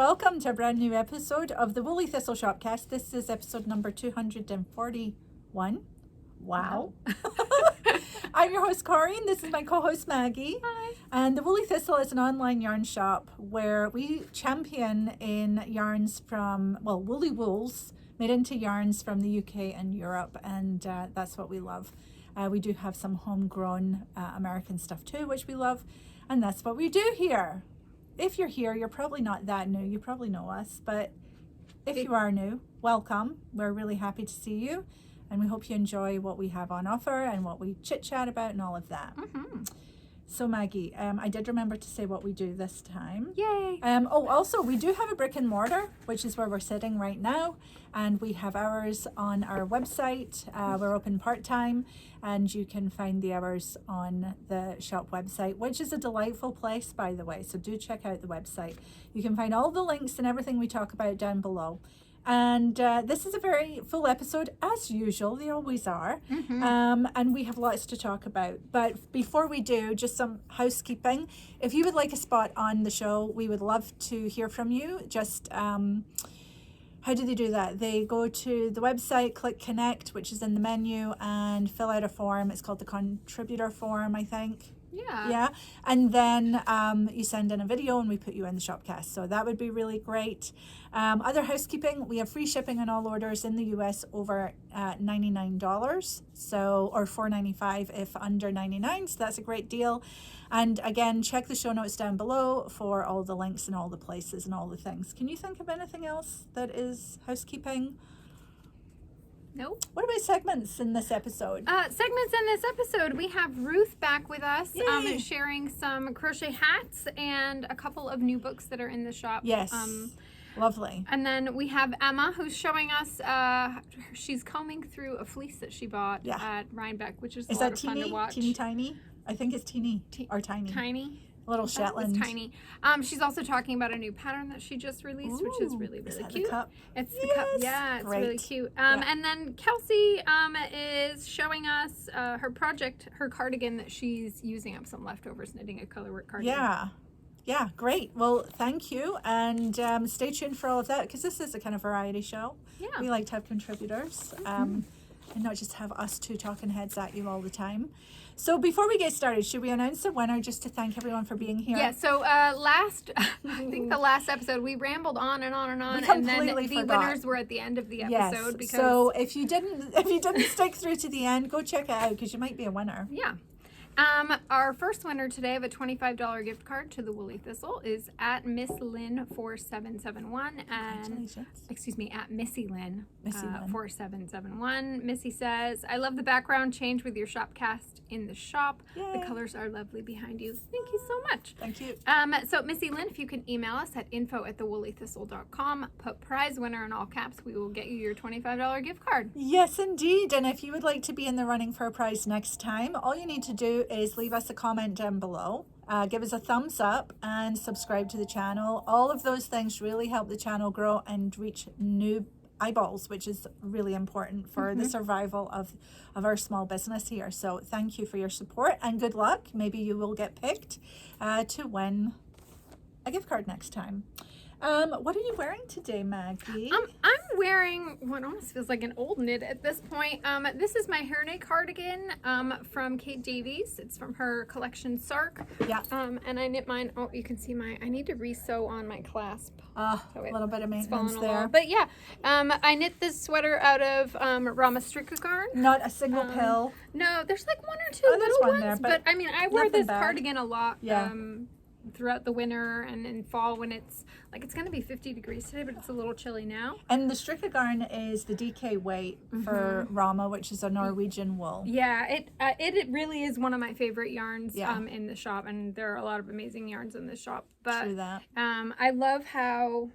welcome to a brand new episode of the Woolly Thistle Shopcast. This is episode number 241. Wow. I'm your host, Corinne. This is my co-host, Maggie. Hi. And the Woolly Thistle is an online yarn shop where we champion in yarns from, woolly wools made into yarns from the UK and Europe. And that's what we love. We do have some homegrown American stuff too, which we love. And that's what we do here. If you're here, you're probably not that new. You probably know us. But if you are new, welcome. We're really happy to see you. And we hope you enjoy what we have on offer and what we chit-chat about and all of that. Mm-hmm. So Maggie, I did remember to say what we do this time. Yay! Also, we do have a brick and mortar, which is where we're sitting right now. And we have hours on our website. We're open part-time. And you can find the hours on the shop website, which is a delightful place, by the way. So do check out the website. You can find all the links and everything we talk about down below. And this is a very full episode, as usual. They always are. Mm-hmm. And we have lots to talk about. But before we do, just some housekeeping. If you would like a spot on the show, we would love to hear from you. Just, how do they do that? They go to the website, click connect, which is in the menu, and fill out a form. It's called the contributor form, I think. Yeah. And then you send in a video and we put you in the Shopcast. So that would be really great. Other housekeeping, we have free shipping on all orders in the US over $99. So, or $4.95 if under $99. So that's a great deal. And again, check the show notes down below for all the links and all the places and all the things. Can you think of anything else that is housekeeping? Nope. What about segments in this episode? Segments in this episode, we have Ruth back with us, Yay. sharing some crochet hats and a couple of new books that are in the shop. Yes. Lovely. And then we have Emma, who's showing us, she's combing through a fleece that she bought at Rhinebeck, which is a lot of fun to watch. Teeny tiny? I think it's teeny or tiny. Tiny. Little Shetland. It's tiny. She's also talking about a new pattern that she just released, which is really, really cute. The cup? It's the cup. Yeah, it's Great. really cute. And then Kelsey is showing us her project, her cardigan that she's using up some leftovers, knitting a colorwork cardigan. Yeah, great. Well, thank you. And stay tuned for all of that because this is a kind of variety show. Yeah. We like to have contributors and not just have us two talking heads at you all the time. So before we get started, should we announce the winner just to thank everyone for being here? Yeah, so I think the last episode, we rambled on and on and on, and then the winners were at the end of the episode. Yes. So if you didn't stick through to the end, go check it out because you might be a winner. Yeah. Our first winner today of a $25 gift card to the Woolly Thistle is at Miss Lynn 4771 and at Missy Lynn 4771. Missy says, "I love the background change with your Shopcast in the shop. Yay. The colors are lovely behind you. Thank you so much." Thank you. So Missy Lynn, if you can email us at info@thewoollythistle.com, put prize winner in all caps, we will get you your $25 gift card. Yes, indeed. And if you would like to be in the running for a prize next time, all you need to do is leave us a comment down below, give us a thumbs up and subscribe to the channel. All of those things really help the channel grow and reach new eyeballs, which is really important for the survival of our small business here. So thank you for your support and good luck. Maybe you will get picked to win a gift card next time. What are you wearing today, Maggie? I'm wearing what almost feels like an old knit at this point. This is my Hirne cardigan from Kate Davies. It's from her collection Sark. Yeah. And I knit mine. Oh, you can see I need to re-sew on my clasp. A little bit of maintenance there. But yeah, I knit this sweater out of Rauma Strikkegarn. Not a single pill. No, there's like one or two little ones. There, but I mean, I wear this cardigan a lot. Yeah. Throughout the winter and in fall when it's going to be 50 degrees today, but it's a little chilly now. And the Strikkegarn is the DK weight for Rauma, which is a Norwegian wool. Yeah, it really is one of my favorite yarns in the shop, and there are a lot of amazing yarns in the shop. But True that. I love how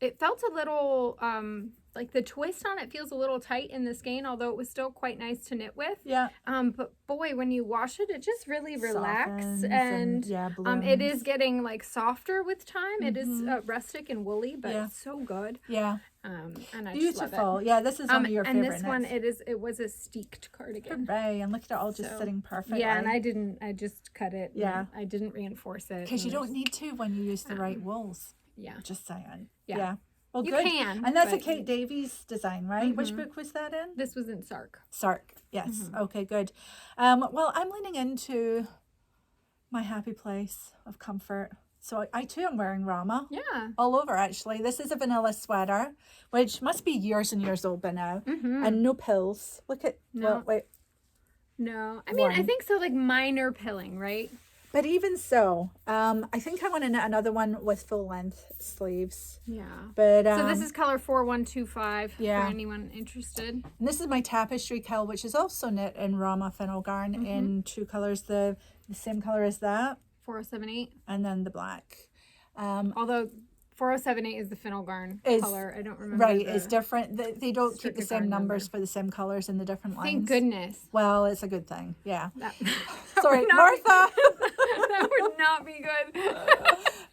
it felt a little, like the twist on it feels a little tight in the skein, although it was still quite nice to knit with. Yeah. But boy, when you wash it, it just really relaxes. And it is getting like softer with time. Mm-hmm. It is rustic and woolly, but it's so good. Yeah. And I Beautiful. just love it. Yeah, this is one of your favorite And this one, it was a steeked cardigan. Hooray. And look at it all just sitting perfectly. Yeah, and I just cut it. Yeah. I didn't reinforce it. Because you don't need to when you use the right wools. Yeah. Just saying. Yeah. Well, you good. can. And that's a Kate Davies design, right? Mm-hmm. Which book was that in? This was in Sark. Sark. Yes. Okay, good. Well, I'm leaning into my happy place of comfort. So I too am wearing Rauma. Yeah. All over, actually. This is a vanilla sweater, which must be years and years old by now. And no pills. Look at... No. Well, wait. No. I mean, I think so, like minor pilling, right? But even so, I think I want to knit another one with full length sleeves. Yeah. But so this is color 4125 for yeah. anyone interested. And this is my Tapestry Cowl, which is also knit in Rauma Finullgarn in two colors, the same color as that. 4078. And then the black. Although 4078 is the Finullgarn color. I don't remember. Right, it's different. They don't keep the same numbers for the same colors in the different lines. Thank goodness. Well, it's a good thing. Yeah. Sorry, Martha. That would not be good.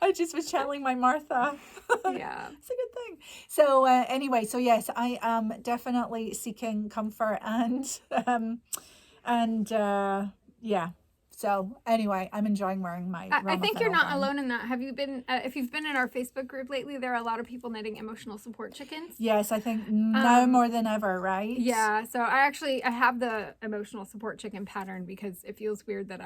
I just was channeling my Martha. Yeah. It's a good thing. So anyway, so yes, I am definitely seeking comfort and yeah. So anyway, I'm enjoying wearing my I think you're not Finullgarn. alone in that. Have you been, if you've been in our Facebook group lately, there are a lot of people knitting emotional support chickens. Yes, I think now more than ever, right? Yeah, so I have the emotional support chicken pattern because it feels weird that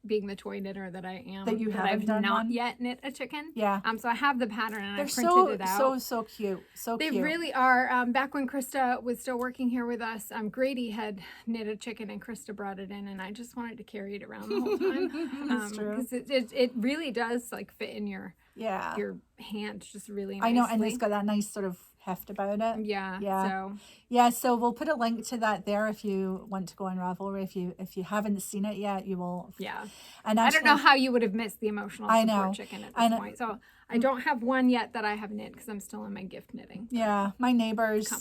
being the toy knitter that I am, That you haven't I've done not one? yet knit a chicken. Yeah. So I have the pattern and They're I printed it out. so cute. So They cute. really are. Back when Krista was still working here with us, Grady had knit a chicken and Krista brought it in, and I just wanted to carry it around the whole time. That's true. Because it really does like fit in your hand just really nicely. I know, and it's got that nice sort of heft about it. Yeah. So we'll put a link to that there if you want to go on Ravelry. If you haven't seen it yet, you will. Yeah. And actually, I don't know how you would have missed the emotional support chicken at this point. So I don't have one yet that I have knit because I'm still in my gift knitting. Yeah, my neighbors'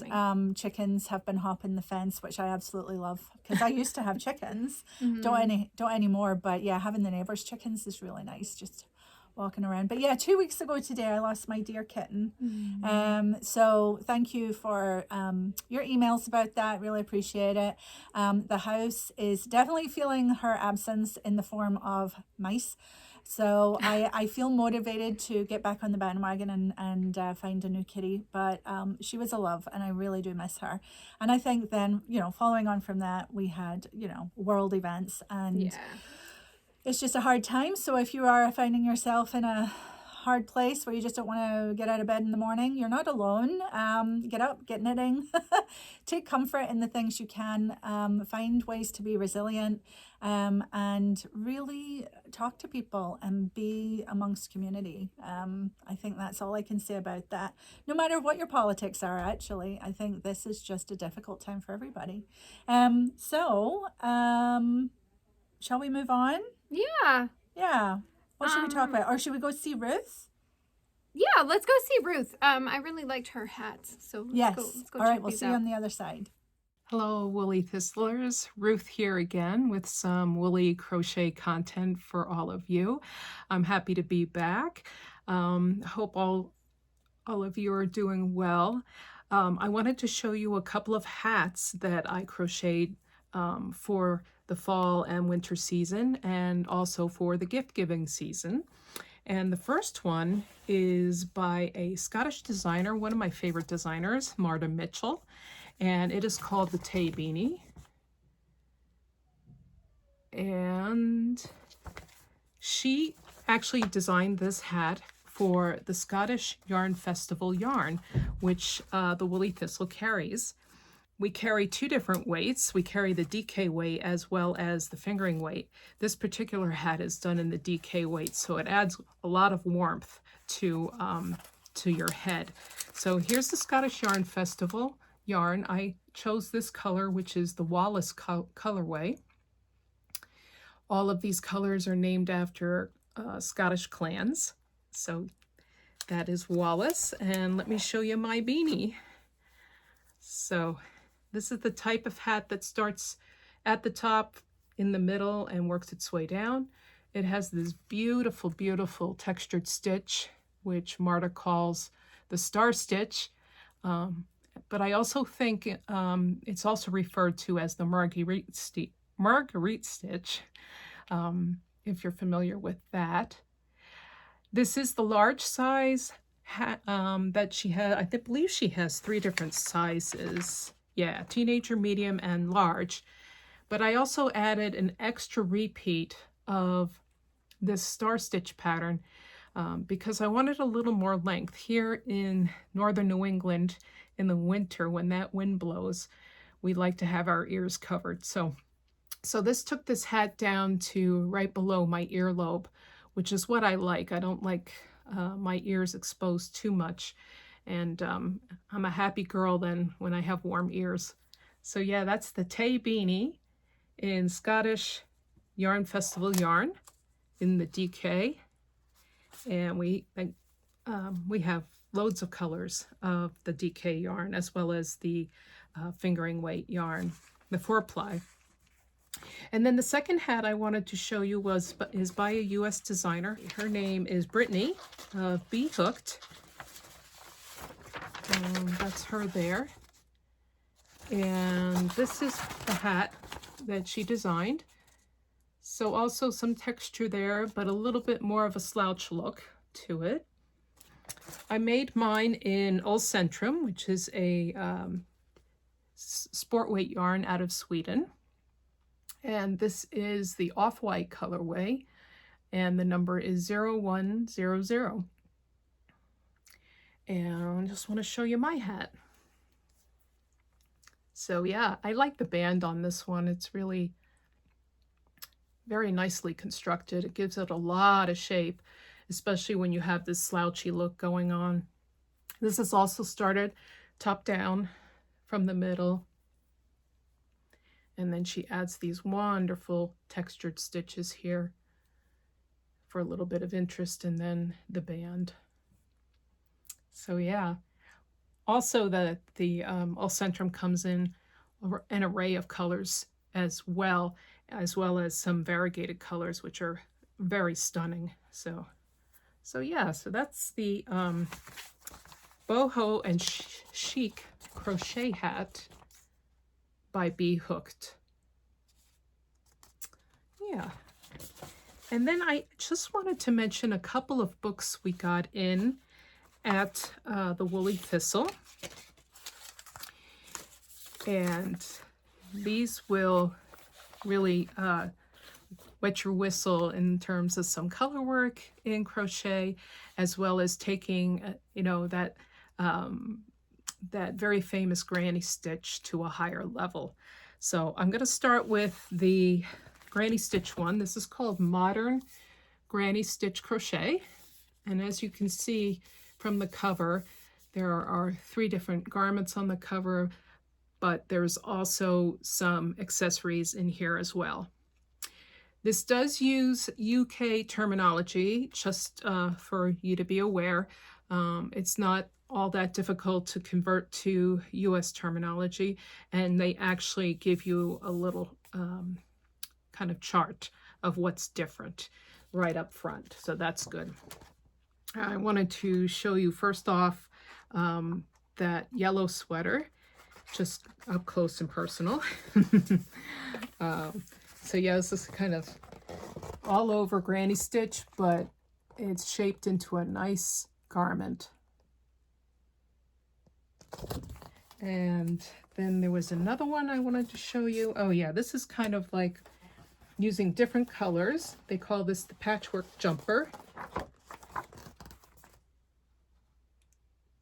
chickens have been hopping the fence, which I absolutely love because I used to have chickens. Don't anymore, but yeah, having the neighbors' chickens is really nice. Just walking around. But yeah, 2 weeks ago today I lost my dear kitten. So thank you for your emails about that. Really appreciate it. The house is definitely feeling her absence in the form of mice. So I feel motivated to get back on the bandwagon and find a new kitty. But she was a love and I really do miss her. And I think then, following on from that, we had, world events and it's just a hard time. So if you are finding yourself in a hard place where you just don't want to get out of bed in the morning, you're not alone. Get up, get knitting, take comfort in the things you can, find ways to be resilient, and really talk to people and be amongst community. I think that's all I can say about that. No matter what your politics are, actually, I think this is just a difficult time for everybody. Shall we move on? Yeah. What should we talk about? Or should we go see Ruth? Yeah, let's go see Ruth. I really liked her hats. So let's go All check right, we'll see you on the other side. Hello, Woolly Thistlers. Ruth here again with some woolly crochet content for all of you. I'm happy to be back. Hope all of you are doing well. I wanted to show you a couple of hats that I crocheted for the fall and winter season and also for the gift giving season. And the first one is by a Scottish designer, one of my favorite designers, Marta Mitchell, and it is called the Tay Beanie. And she actually designed this hat for the Scottish Yarn Festival yarn, which the Woolly Thistle carries. We carry two different weights. We carry the DK weight as well as the fingering weight. This particular hat is done in the DK weight, so it adds a lot of warmth to your head. So here's the Scottish Yarn Festival yarn. I chose this color, which is the Wallace colorway. All of these colors are named after Scottish clans. So that is Wallace. And let me show you my beanie. So this is the type of hat that starts at the top in the middle and works its way down. It has this beautiful, beautiful textured stitch, which Marta calls the star stitch. But I also think it's also referred to as the Marguerite stitch, if you're familiar with that. This is the large size hat that she had. I believe she has 3 different sizes. Yeah, teenager, medium, and large. But I also added an extra repeat of this star stitch pattern because I wanted a little more length. Here in northern New England in the winter, when that wind blows, we like to have our ears covered. So this took this hat down to right below my earlobe, which is what I like. I don't like my ears exposed too much. And I'm a happy girl then when I have warm ears. So yeah, that's the Tay Beanie in Scottish Yarn Festival yarn in the DK. And we have loads of colors of the DK yarn, as well as the fingering weight yarn, the 4-ply. And then the second hat I wanted to show you is by a US designer. Her name is Brittany of B.Hooked. That's her there. And this is the hat that she designed. So also some texture there, but a little bit more of a slouch look to it. I made mine in Ullcentrum, which is a sport weight yarn out of Sweden. And this is the off-white colorway, and the number is 0100. And I just want to show you my hat. So yeah, I like the band on this one. It's really very nicely constructed. It gives it a lot of shape, especially when you have this slouchy look going on. This is also started top down from the middle. And then she adds these wonderful textured stitches here for a little bit of interest, and then the band. So yeah. Also the Ullcentrum comes in an array of colors as well as some variegated colors, which are very stunning. So yeah, so that's the Boho and Chic crochet hat by B.Hooked. Yeah. And then I just wanted to mention a couple of books we got in at the Woolly Thistle. And these will really wet your whistle in terms of some color work in crochet, as well as taking, that very famous granny stitch to a higher level. So I'm going to start with the granny stitch one. This is called Modern Granny Stitch Crochet. And as you can see from the cover, there are 3 different garments on the cover, but there's also some accessories in here as well. This does use UK terminology, just for you to be aware. It's not all that difficult to convert to US terminology, and they actually give you a little kind of chart of what's different right up front, so that's good. I wanted to show you first off that yellow sweater, just up close and personal. So yeah, this is kind of all over granny stitch, but it's shaped into a nice garment. And then there was another one I wanted to show you. Oh yeah, this is kind of like using different colors. They call this the patchwork jumper.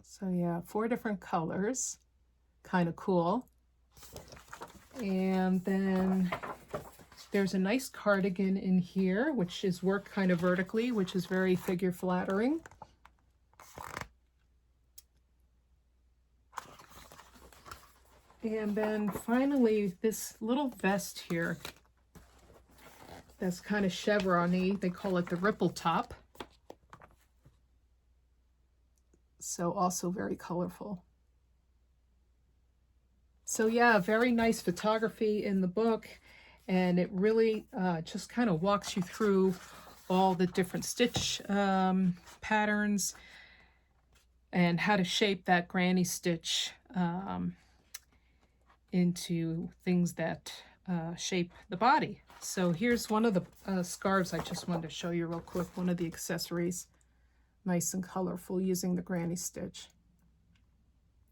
So yeah, 4 different colors, kind of cool. And then there's a nice cardigan in here, which is worked kind of vertically, which is very figure flattering. And then finally, this little vest here that's kind of chevron-y. They call it the ripple top. So also very colorful. So yeah, very nice photography in the book, and it really just kind of walks you through all the different stitch patterns and how to shape that granny stitch into things that shape the body. So here's one of the scarves I just wanted to show you real quick, one of the accessories. Nice and colorful using the granny stitch.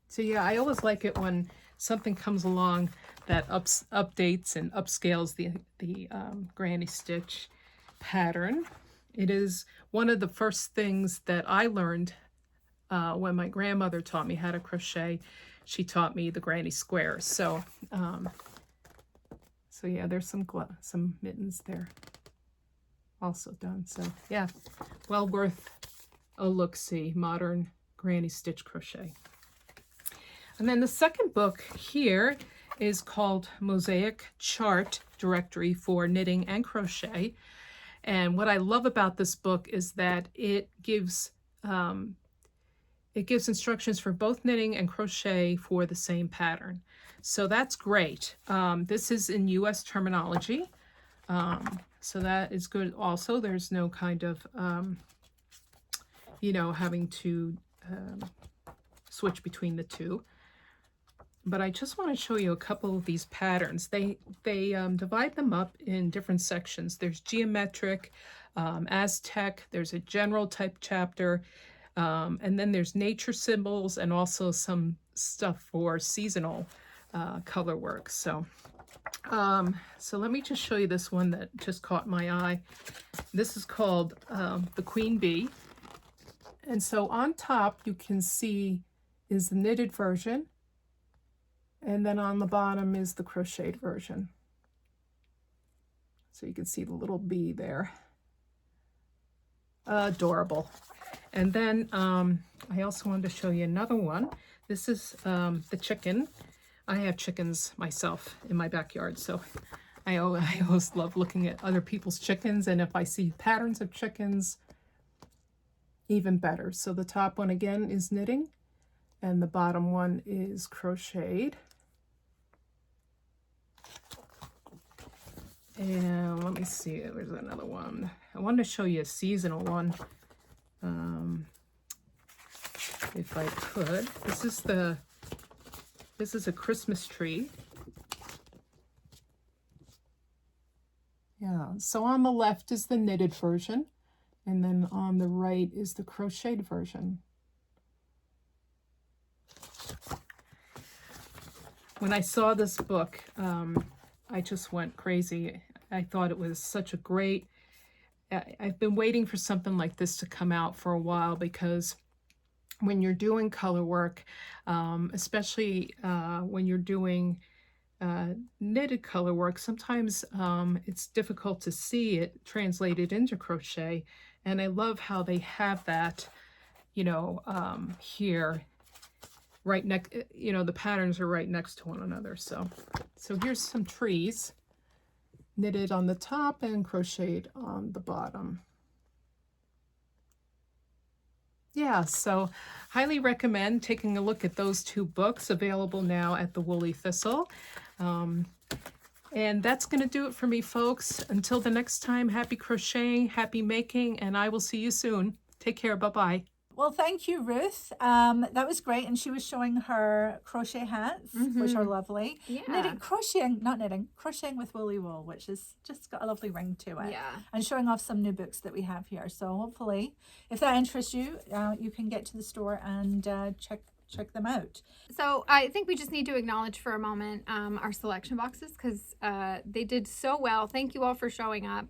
So yeah, I always like it when something comes along that updates and upscales the granny stitch pattern. It is one of the first things that I learned when my grandmother taught me how to crochet. She taught me the granny squares. So so yeah, there's some mittens there also done. So yeah, well worth a look-see, modern granny stitch crochet. And then the second book here is called Mosaic Chart Directory for Knitting and Crochet. And what I love about this book is that it gives instructions for both knitting and crochet for the same pattern. So that's great. This is in US terminology. So that is good also. There's no kind of, having to switch between the two. But I just want to show you a couple of these patterns. They divide them up in different sections. There's geometric, Aztec, there's a general type chapter, and then there's nature symbols and also some stuff for seasonal color work. So let me just show you this one that just caught my eye. This is called the Queen Bee. And so on top you can see is the knitted version. And then on the bottom is the crocheted version. So you can see the little bee there. Adorable. And then I also wanted to show you another one. This is the chicken. I have chickens myself in my backyard, so I always love looking at other people's chickens, and if I see patterns of chickens, even better. So the top one again is knitting, and the bottom one is crocheted. And let me see, there's another one. I wanted to show you a seasonal one, if I could. This is a Christmas tree. Yeah, so on the left is the knitted version, and then on the right is the crocheted version. When I saw this book, I just went crazy. I thought it was such a great, I've been waiting for something like this to come out for a while, because when you're doing color work, especially when you're doing knitted color work, sometimes it's difficult to see it translated into crochet. And I love how they have that, here, right next, the patterns are right next to one another. So here's some trees, knitted on the top and crocheted on the bottom. Yeah, so highly recommend taking a look at those two books, available now at the Woolly Thistle. And that's going to do it for me, folks. Until the next time, happy crocheting, happy making, and I will see you soon. Take care. Bye-bye. Well, thank you, Ruth. That was great. And she was showing her crochet hats, which are lovely. Yeah. Crocheting with woolly wool, which has just got a lovely ring to it. Yeah. And showing off some new books that we have here. So hopefully, if that interests you, you can get to the store and check them out. So I think we just need to acknowledge for a moment our selection boxes, because they did so well. Thank you all for showing up.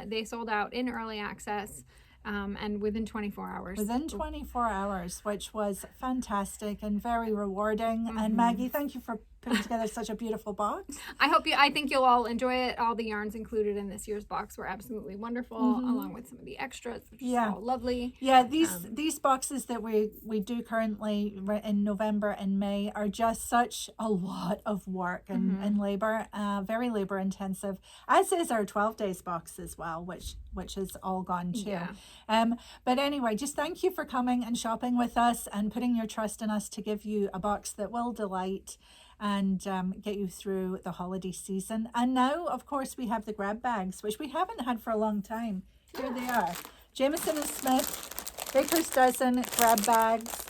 They sold out in early access. And within 24 hours. Within 24 hours, which was fantastic and very rewarding. And Maggie, thank you for putting together such a beautiful box. I think you'll all enjoy it. All the yarns included in this year's box were absolutely wonderful, along with some of the extras, which is all lovely. Yeah, these boxes that we do currently in November and May are just such a lot of work and labor, very labor intensive, as is our 12 days box as well, which is all gone too. Yeah. But anyway, just thank you for coming and shopping with us and putting your trust in us to give you a box that will delight and get you through the holiday season. And now, of course, we have the grab bags, which we haven't had for a long time. Here they are. Jamieson and Smith, Baker's Dozen grab bags,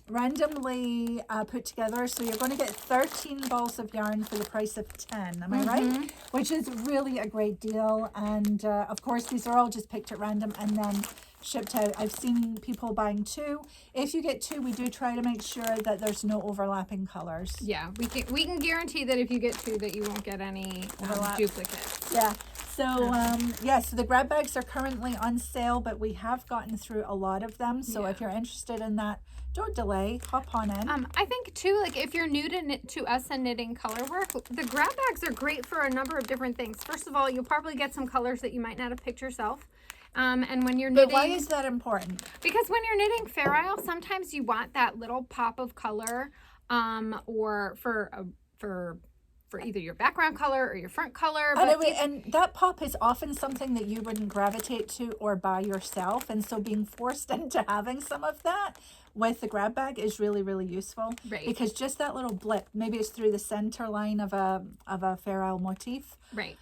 randomly put together. So you're going to get 13 balls of yarn for the price of 10. Am I right? Which is really a great deal. And of course, these are all just picked at random and then shipped out. I've seen people buying 2. If you get 2, we do try to make sure that there's no overlapping colors. Yeah, we can guarantee that if you get 2 that you won't get any duplicates. Yeah. So so the grab bags are currently on sale, but we have gotten through a lot of them. So if you're interested in that, don't delay, hop on in. I think too, like if you're new to us and knitting color work, the grab bags are great for a number of different things. First of all, you'll probably get some colors that you might not have picked yourself. And when you're knitting, but why is that important? Because when you're knitting Fair Isle, sometimes you want that little pop of color, or for either your background color or your front color. And that pop is often something that you wouldn't gravitate to or buy yourself, and so being forced into having some of that with the grab bag is really, really useful. Right. Because just that little blip, maybe it's through the center line of a Fair Isle motif. Right.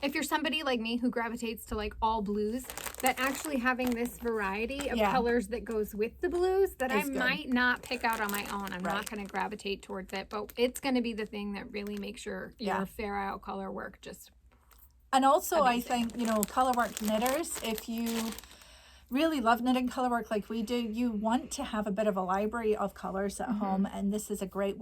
If you're somebody like me who gravitates to like all blues, that actually having this variety of colors that goes with the blues that I might not pick out on my own. I'm not going to gravitate towards it, but it's going to be the thing that really makes your Fair Isle color work just and also amazing. I think, color work knitters, if you really love knitting color work like we do, you want to have a bit of a library of colors at home, and this is a great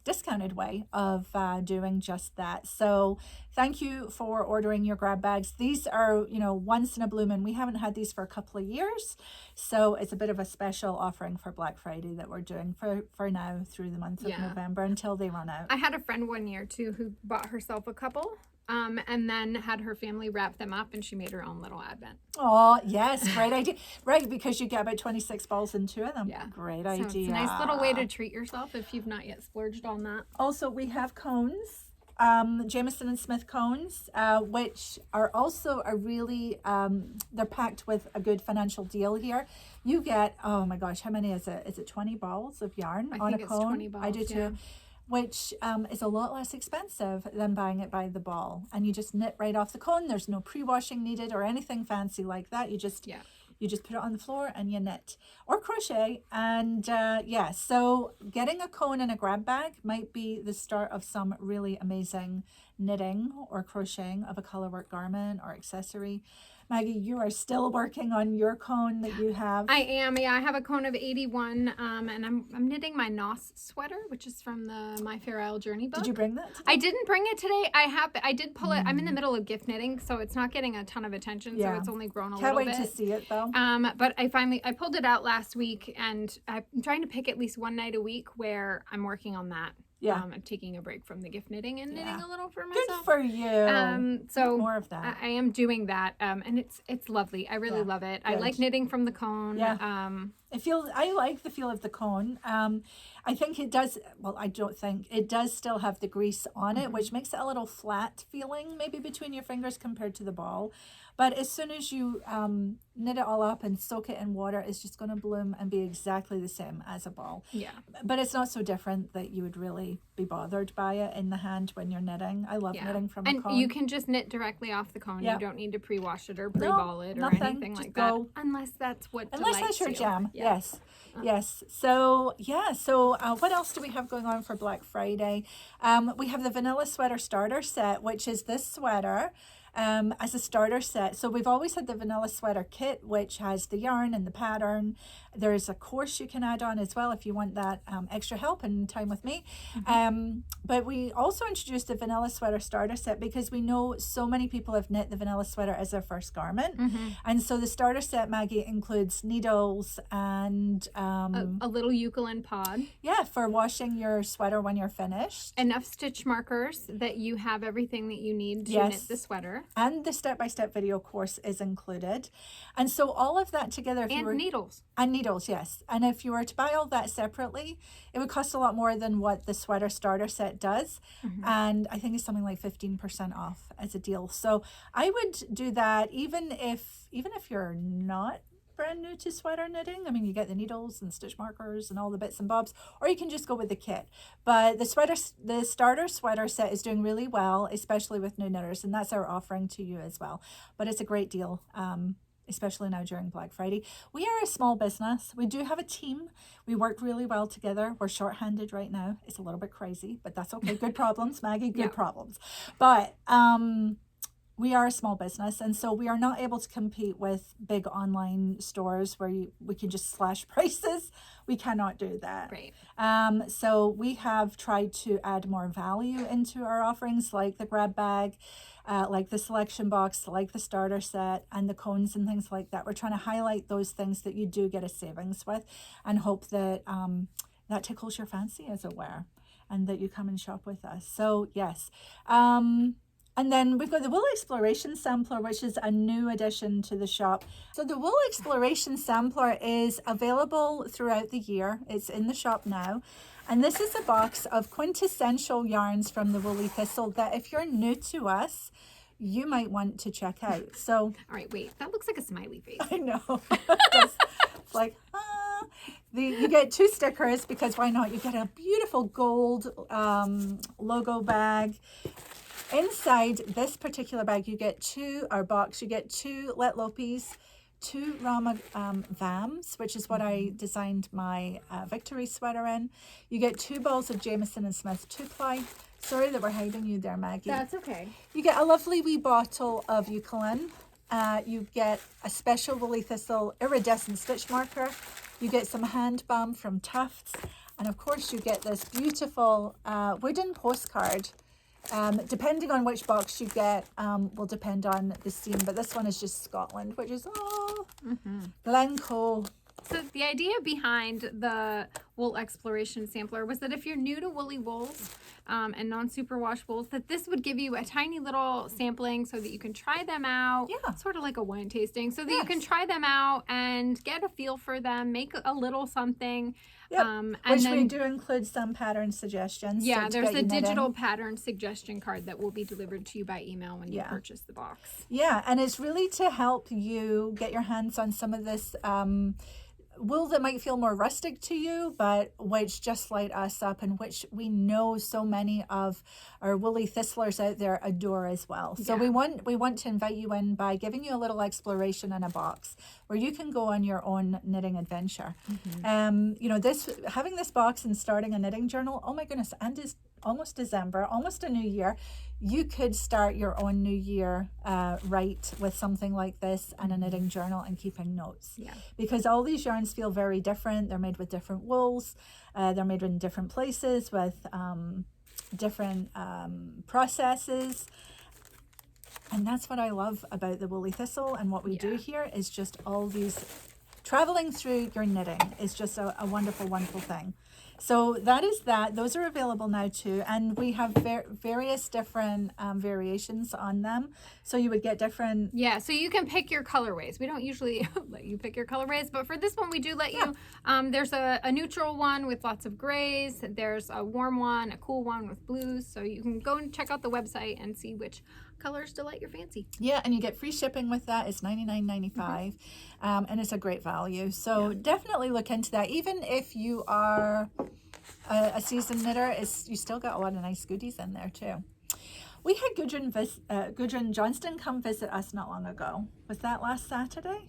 discounted way of doing just that. So thank you for ordering your grab bags. These are once in a blue moon. We haven't had these for a couple of years, so it's a bit of a special offering for Black Friday that we're doing for now through the month of November until they run out. I had a friend one year too who bought herself a couple and then had her family wrap them up, and she made her own little advent. Oh, yes, great idea. Right, because you get about 26 balls in 2 of them. Yeah. Great idea. It's a nice little way to treat yourself if you've not yet splurged on that. Also, we have cones, Jamieson and Smith cones, which are also a really, they're packed with a good financial deal here. You get, oh my gosh, how many is it? Is it 20 balls of yarn on a cone? I think it's 20 balls, I do too. Which is a lot less expensive than buying it by the ball. And you just knit right off the cone. There's no pre-washing needed or anything fancy like that. You just put it on the floor and you knit or crochet. And so getting a cone and a grab bag might be the start of some really amazing knitting or crocheting of a colorwork garment or accessory. Maggie, you are still working on your cone that you have. I am, yeah. I have a cone of 81, and I'm knitting my Nos sweater, which is from the My Fair Isle Journey book. Did you bring that today? I didn't bring it today. I did pull it. I'm in the middle of gift knitting, so it's not getting a ton of attention. So it's only grown a little bit. Can't wait to see it though. But I pulled it out last week, and I'm trying to pick at least one night a week where I'm working on that. Yeah, I'm taking a break from the gift knitting and knitting a little for myself. Good for you. So more of that. I am doing that, and it's lovely. I really love it. Good. I like knitting from the cone. Yeah. I like the feel of the cone. I think it does. Well, I don't think it does still have the grease on it, which makes it a little flat feeling, maybe between your fingers compared to the ball. But as soon as you knit it all up and soak it in water, it's just going to bloom and be exactly the same as a ball. Yeah. But it's not so different that you would really be bothered by it in the hand when you're knitting. I love knitting from a cone. And you can just knit directly off the cone. Yeah. You don't need to pre-wash it or pre-ball it or anything like that. Unless that's what Unless that's your jam. Yeah. Yes. Yes. So, what else do we have going on for Black Friday? We have the Vanilla Sweater Starter Set, which is this sweater. as a starter set. So we've always had the vanilla sweater kit, which has the yarn and the pattern. There's a course you can add on as well if you want that extra help and time with me. But we also introduced the vanilla sweater starter set because we know so many people have knit the vanilla sweater as their first garment. And so the starter set, Maggie, includes needles and a little eucalyptus pod. Yeah, for washing your sweater when you're finished. Enough stitch markers that you have everything that you need to knit the sweater. And the step-by-step video course is included. And so all of that together. Needles. And needles, yes. And if you were to buy all that separately, it would cost a lot more than what the sweater starter set does. And I think it's something like 15% off as a deal. So I would do that even if you're not brand new to sweater knitting. I mean, you get the needles and stitch markers and all the bits and bobs, or you can just go with the kit. But the starter sweater set is doing really well, especially with new knitters, and that's our offering to you as well. But it's a great deal, especially now during Black Friday. We are a small business. We do have a team. We work really well together. We're short-handed right now. It's a little bit crazy, but that's okay. Good problems, Maggie, good problems. But we are a small business, and so we are not able to compete with big online stores where we can just slash prices. We cannot do that. Right. So we have tried to add more value into our offerings, like the grab bag, like the selection box, like the starter set, and the cones and things like that. We're trying to highlight those things that you do get a savings with, and hope that that tickles your fancy, as it were, and that you come and shop with us. So yes. And then we've got the Wool Exploration Sampler, which is a new addition to the shop. So the Wool Exploration Sampler is available throughout the year. It's in the shop now. And this is a box of quintessential yarns from the Woolly Thistle that if you're new to us, you might want to check out. So, all right, wait, that looks like a smiley face. I know. It's like, you get 2 stickers because why not? You get a beautiful gold logo bag. Inside this particular bag, you get 2 Let Lopies, 2 Rauma Vams, which is what I designed my Victory sweater in. You get 2 balls of Jameson and Smith 2-ply. Sorry that we're hiding you there, Maggie. That's okay. You get a lovely wee bottle of eucalyptus. You get a special Woolly Thistle iridescent stitch marker. You get some hand balm from Tufts. And of course, you get this beautiful wooden postcard. Depending on which box you get will depend on the scene, but this one is just Scotland, which is Glencoe. So the idea behind the Wool Exploration Sampler was that if you're new to woolly wools and non-superwash wools, that this would give you a tiny little sampling so that you can try them out. Yeah. Sort of like a wine tasting, so that you can try them out and get a feel for them, make a little something. Yep. And which then, we do include some pattern suggestions. Yeah, so there's a digital pattern suggestion card that will be delivered to you by email when you purchase the box. Yeah, and it's really to help you get your hands on some of this wool that might feel more rustic to you, but which just light us up, and which we know so many of our woolly thistlers out there adore as well. So we want to invite you in by giving you a little exploration in a box where you can go on your own knitting adventure. Having this box and starting a knitting journal, oh my goodness, and it's almost December, almost a new year. You could start your own new year right with something like this and a knitting journal and keeping notes. Yeah. Because all these yarns feel very different. They're made with different wools. They're made in different places with different processes. And that's what I love about the Woolly Thistle, and what we do here is just all these, traveling through your knitting is just a wonderful, wonderful thing. So that is that. Those are available now too, and we have various different variations on them. So you would get different. Yeah, so you can pick your colorways. We don't usually let you pick your colorways, but for this one we do let you. There's a neutral one with lots of grays. There's a warm one, a cool one with blues. So you can go and check out the website and see which colors delight your fancy. Yeah, and you get free shipping with that. It's $99.95, and it's a great value. So definitely look into that. Even if you are a seasoned knitter, you still got a lot of nice goodies in there too. We had Gudrun Johnston come visit us not long ago. Was that last Saturday?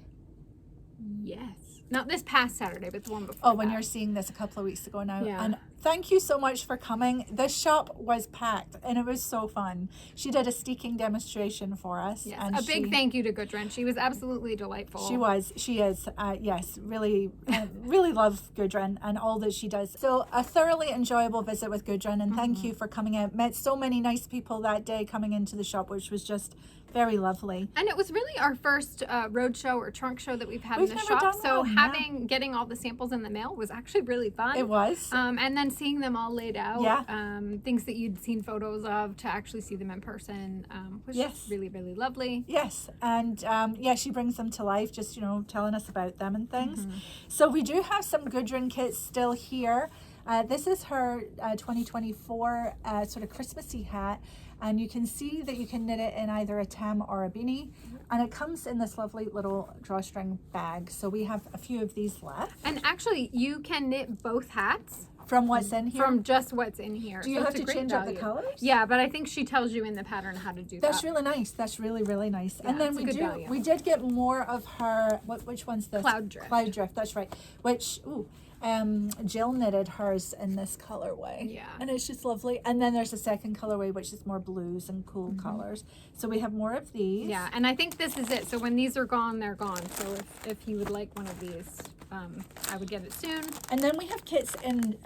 Yes. Not this past Saturday, but the one before. Oh, when you're seeing this a couple of weeks ago now. Yeah. And thank you so much for coming. This shop was packed and it was so fun. She did a steeking demonstration for us. Yes, and a big thank you to Gudrun. She was absolutely delightful. She is. Yes, really, really love Gudrun and all that she does. So a thoroughly enjoyable visit with Gudrun, and thank you for coming out. Met so many nice people that day coming into the shop, which was just very lovely. And it was really our first road show or trunk show that we've had in the never shop. done So one, getting all the samples in the mail was actually really fun. It was. And then seeing them all laid out, Yeah. things that you'd seen photos of, to actually see them in person was just really, really lovely. Yes, and she brings them to life, just telling us about them and things. So we do have some Gudrun kits still here. This is her 2024 sort of Christmassy hat, and you can see that you can knit it in either a tam or a beanie, and it comes in this lovely little drawstring bag. So we have a few of these left. And actually, you can knit both hats. From what's in here? From just what's in here. Do you have to change up the colors? Yeah, but I think she tells you in the pattern how to do that. That's really nice. That's really, really nice. Yeah, and then we did get more of her, which one's this? Cloud Drift. Cloud Drift, that's right. Which, Jill knitted hers in this colorway. Yeah. And it's just lovely. And then there's a second colorway, which is more blues and cool colors. So we have more of these. Yeah, and I think this is it. So when these are gone, they're gone. So if you would like one of these, I would get it soon. And then we have kits in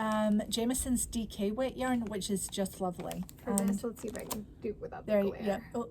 Jameson's DK weight yarn, which is just lovely. For this, let's see if I can do it without the glare. Yeah. Oh,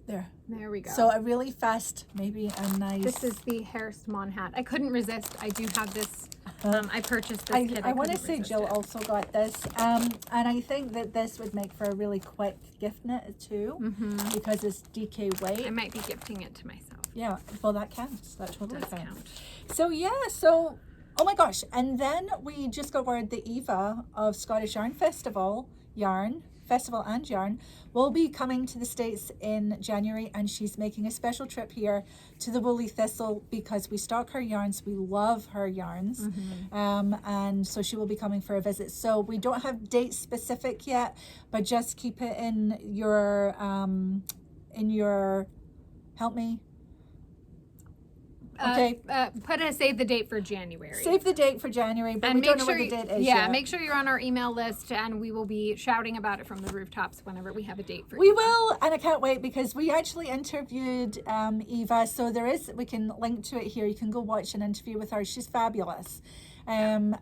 there we go. So a really fast, maybe a nice. This is the Harrismon hat. I couldn't resist. I do have this. I purchased this kit. I want to say Jill also got this, and I think that this would make for a really quick gift knit too, because it's DK weight. I might be gifting it to myself. Yeah, well that counts. That totally Does counts. count. So oh my gosh, and then we just got word that Eva of Scottish Yarn Festival and Yarn will be coming to the States in January, and she's making a special trip here to the Woolly Thistle because we stock her yarns. We love her yarns. And so she will be coming for a visit. So we don't have date specific yet, but just keep it in your help me. Okay. Save the date for January. Save the date for January, but we don't know what the date is yet. Make sure you're on our email list, and we will be shouting about it from the rooftops whenever we have a date for you. We will, and I can't wait because we actually interviewed Eva, so we can link to it here. You can go watch an interview with her. She's fabulous. And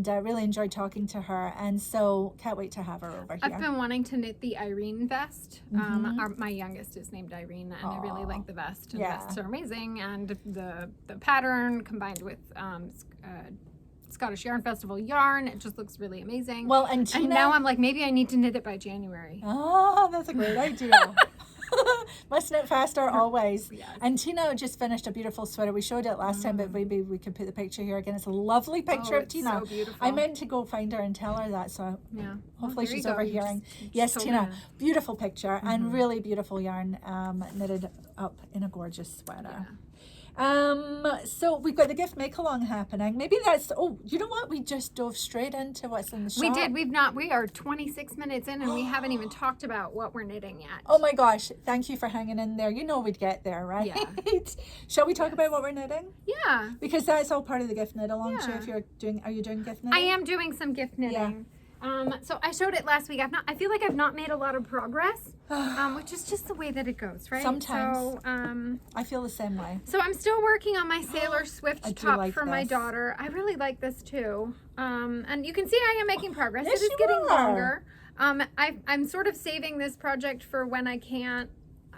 really enjoyed talking to her, and so can't wait to have her over here. I've been wanting to knit the Irene vest. My youngest is named Irene, and I really like the vest. And vests are amazing, and the pattern combined with Scottish Yarn Festival yarn, it just looks really amazing. Well, and now I'm like, maybe I need to knit it by January. Oh, that's a great idea. Must knit faster always. Yes. And Tina just finished a beautiful sweater. We showed it last time, but maybe we could put the picture here again. It's a lovely picture of Tina. So beautiful. I meant to go find her and tell her that, so hopefully she's overhearing. Yes, so Tina, beautiful picture and really beautiful yarn knitted up in a gorgeous sweater. So we've got the gift make along happening. Maybe that's, you know what? We just dove straight into what's in the shop. We did. We are 26 minutes in and we haven't even talked about what we're knitting yet. Oh my gosh. Thank you for hanging in there. You know we'd get there, right? Yeah. Shall we talk about what we're knitting? Yeah. Because that's all part of the gift knit along too. Are you doing gift knitting? I am doing some gift knitting. So I showed it last week. I feel like I've not made a lot of progress, which is just the way that it goes, right? Sometimes. So, I feel the same way. So I'm still working on my Sailor Swift top like for my this. daughter. I really like this too. And you can see I am making progress. Yes, it is you getting are. longer. I'm sort of saving this project for when I can't.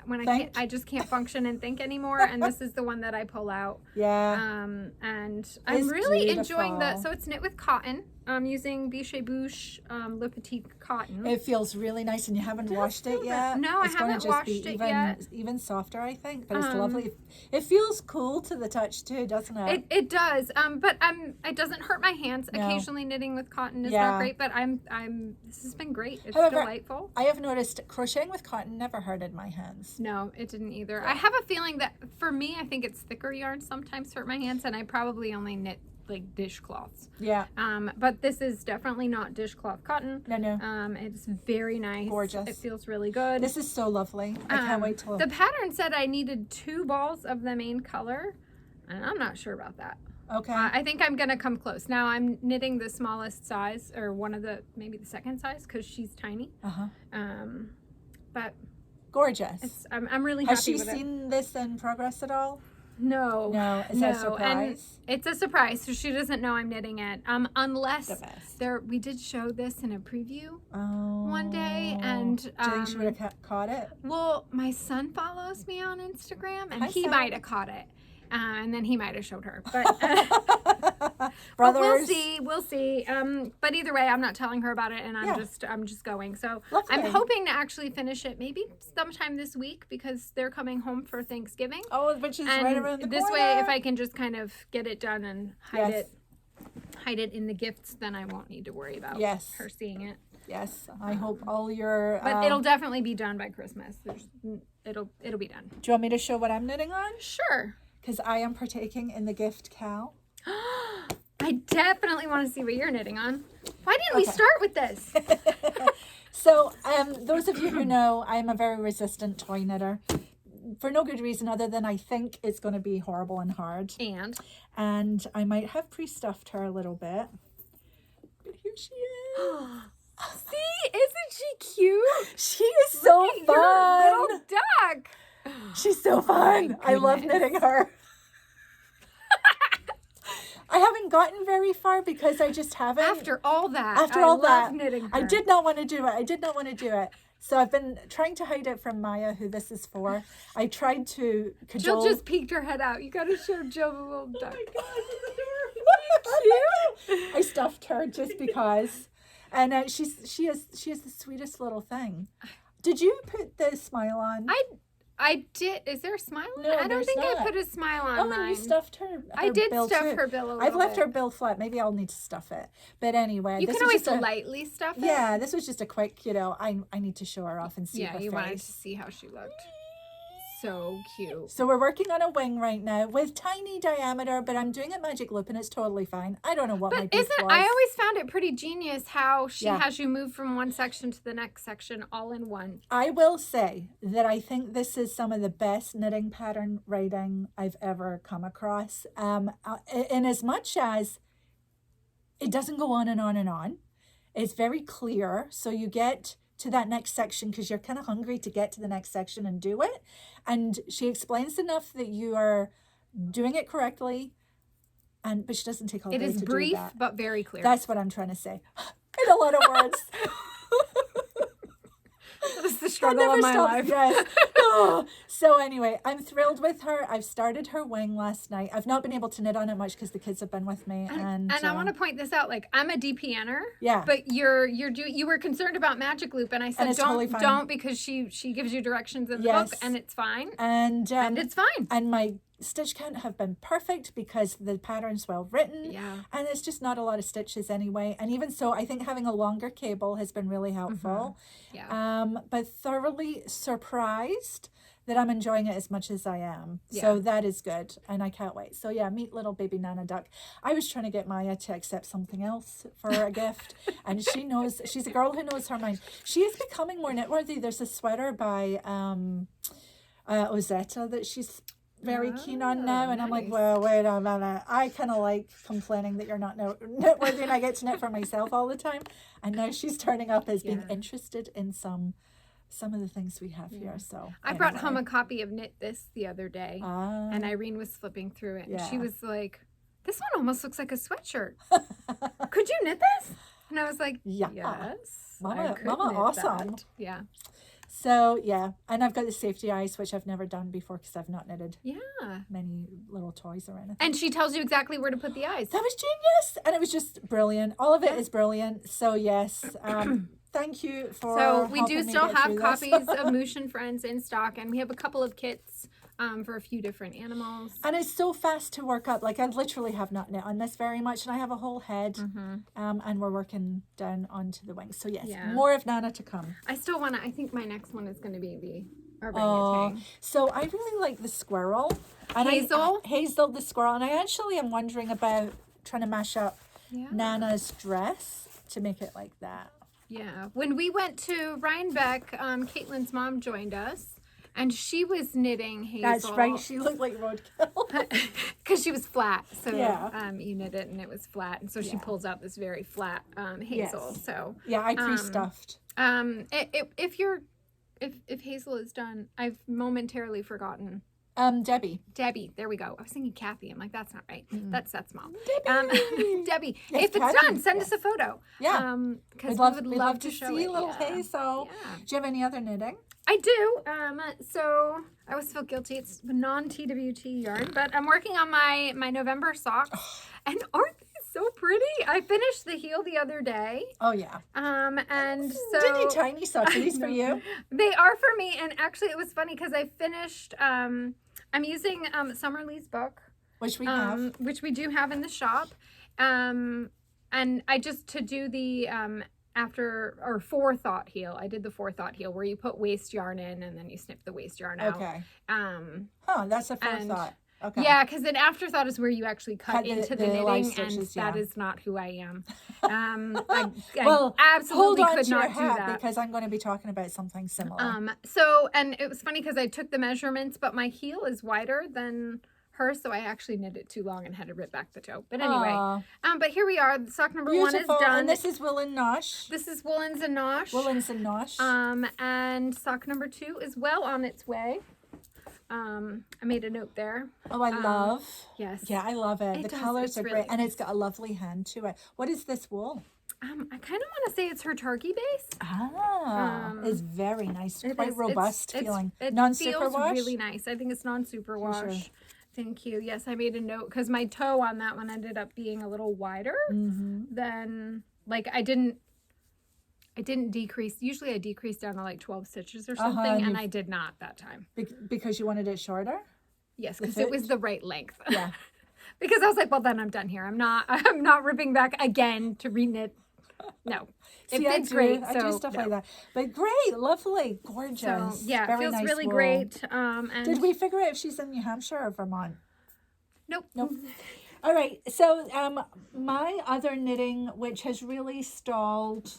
I just can't function and think anymore, and this is the one that I pull out. Yeah. And I'm really enjoying so it's knit with cotton. I'm using Bichet Bouche Le Petit cotton. It feels really nice, and you haven't washed it yet. No, I haven't washed it yet. Even softer, I think, but it's lovely. It feels cool to the touch too, doesn't it? It does. But it doesn't hurt my hands. No. Occasionally knitting with cotton is not great, but this has been great. It's delightful. I have noticed crocheting with cotton never hurted my hands. No, it didn't either. Yeah. I have a feeling that for me, I think it's thicker yarn sometimes hurt my hands, and I probably only knit like dishcloths. Yeah. But this is definitely not dishcloth cotton. No. It's very nice. Gorgeous. It feels really good. This is so lovely. I can't wait till the pattern said I needed 2 balls of the main color, and I'm not sure about that. Okay. I think I'm gonna come close. Now I'm knitting the smallest size, or maybe the second size, because she's tiny. But gorgeous. I'm really Has happy she with it. seen this in progress at all? No. Is that a surprise? And it's a surprise, so she doesn't know I'm knitting it. Unless we did show this in a preview one day, and do you think she would have caught it? Well, my son follows me on Instagram, and he might have caught it. And then he might have showed her, but brothers. We'll see. But either way, I'm not telling her about it, and I'm just going. So Lovely. I'm hoping to actually finish it maybe sometime this week, because they're coming home for Thanksgiving. Oh, which is right around the this corner. way, if I can just kind of get it done and hide it in the gifts, then I won't need to worry about her seeing it. Yes, I hope all your. But it'll definitely be done by Christmas. It'll be done. Do you want me to show what I'm knitting on? Sure. Because I am partaking in the gift cowl. I definitely want to see what you're knitting on. Why didn't we start with this? So, those of you who know, I'm a very resistant toy knitter. For no good reason other than I think it's going to be horrible and hard. And I might have pre-stuffed her a little bit. But here she is. See, isn't she cute? She is so fun. Your little duck. She's so fun. I love knitting her. I haven't gotten very far because I just haven't. After all that. I love knitting her. I did not want to do it. So I've been trying to hide it from Maya, who this is for. I tried to cajole. Jill just peeked her head out. You got to show Jill the little duck. Oh my God, cute. I stuffed her just because. And she is the sweetest little thing. Did you put the smile on? I did. Is there a smile on? No, I don't think not. I put a smile on mine. Oh, you stuffed her I did bill stuff too. her bill a little I've left bit. her bill flat. Maybe I'll need to stuff it. But anyway, you this can was always lightly stuff it. Yeah, this was just a quick. I need to show her off and see her face. Yeah, you wanted to see how she looked. So cute. So we're working on a wing right now with tiny diameter, but I'm doing a magic loop and it's totally fine. I don't know what my beef was. I always found it pretty genius how she has you move from one section to the next section all in one. I will say that I think this is some of the best knitting pattern writing I've ever come across. In as much as it doesn't go on and on and on. It's very clear. So you get to that next section because you're kind of hungry to get to the next section and do it. And she explains enough that you are doing it correctly, but she doesn't take all day to do that. It is brief but very clear. That's what I'm trying to say. In a lot of words. That's the struggle of my life. Yes. So anyway, I'm thrilled with her. I've started her wing last night. I've not been able to knit on it much because the kids have been with me. And I want to point this out. Like, I'm a DPNer. Yeah. But you were concerned about magic loop, and I said don't because she gives you directions in the book, and it's fine. And it's fine. And my stitch count have been perfect because the pattern's well written. Yeah. And it's just not a lot of stitches anyway. And even so, I think having a longer cable has been really helpful. Yeah. But thoroughly surprised that I'm enjoying it as much as I am. Yeah. So that is good. And I can't wait. So yeah, meet little baby Nana Duck. I was trying to get Maya to accept something else for a gift. And she knows, she's a girl who knows her mind. She is becoming more knitworthy. There's a sweater by Ozetta that she's very keen on now, and nice. I'm like, well, wait a minute. I kind of like complaining that you're not knitworthy, and I get to knit for myself all the time. And now she's turning up as being interested in some of the things we have here. So I brought home a copy of Knit This the other day, and Irene was flipping through it, and she was like, "This one almost looks like a sweatshirt. Could you knit this?" And I was like, "Yes, Mama, awesome." That. Yeah. So, yeah. And I've got the safety eyes, which I've never done before because I've not knitted many little toys or anything. And she tells you exactly where to put the eyes. That was genius. And it was just brilliant. All of it is brilliant. So, yes. Thank you for So, we do still have copies of Moosh and Friends in stock. And we have a couple of kits for a few different animals. And it's so fast to work up. Like, I literally have not knit on this very much. And I have a whole head. And we're working down onto the wings. So, yes, more of Nana to come. I still want to, I think my next one is going to be the Arbon. So, I really like the squirrel. And Hazel, the squirrel. And I actually am wondering about trying to mash up Nana's dress to make it like that. Yeah. When we went to Rhinebeck, Caitlin's mom joined us. And she was knitting Hazel. That's right. She looked like roadkill. Because she was flat. So you knit it and it was flat. And so she pulls out this very flat Hazel. Yes. So yeah, I pre-stuffed. If Hazel is done, I've momentarily forgotten. Debbie. There we go. I was thinking Kathy. I'm like, that's not right. Mm-hmm. That's mom. Yes, Debbie. If it's Kathy. done, send us a photo. Yeah. Because we'd love to show see it. little Hazel. Yeah. Do you have any other knitting? I do. So I always feel guilty. It's non-TWT yarn, but I'm working on my November socks. And aren't they so pretty? I finished the heel the other day. Oh yeah. And so Didn't tiny socks? Are these for you? They are for me. And actually, it was funny because I finished. I'm using Summerlee's book, Which we have. which we do have in the shop. And I just to do the forethought heel. I did the forethought heel where you put waste yarn in and then you snip the waste yarn out. Okay. That's a forethought. Okay. Yeah, because an afterthought is where you actually cut into the knitting, stitches, and that is not who I am. Well, I absolutely hold on could to your not do hat that. because I'm going to be talking about something similar. And it was funny because I took the measurements, but my heel is wider than hers, so I actually knit it too long and had to rip back the toe. But anyway, but here we are. Sock number one is done. And this is Woolen Nosh. This is Woolens and Nosh. Woolens and Nosh. And sock number 2 is well on its way. I made a note there. Oh, I love. Yes. Yeah, I love it. The colors are really great. And nice. it's got a lovely hand to it. What is this wool? I kind of want to say it's her turkey base. It's very nice. It Quite is. robust It feeling. feels Non-superwash? really nice. I think it's non-superwash. Sure. Thank you. Yes, I made a note because my toe on that one ended up being a little wider than, like, I didn't decrease. Usually I decrease down to like 12 stitches or something, and I did not that time. Because you wanted it shorter? Yes, because it was the right length. Yeah. Because I was like, well, then I'm done here. I'm not ripping back again to reknit. No. It fits great. I do stuff like that. But great, lovely, gorgeous. So, yeah, very it feels nice really wool. great. And Did we figure out if she's in New Hampshire or Vermont? Nope. All right. So my other knitting, which has really stalled,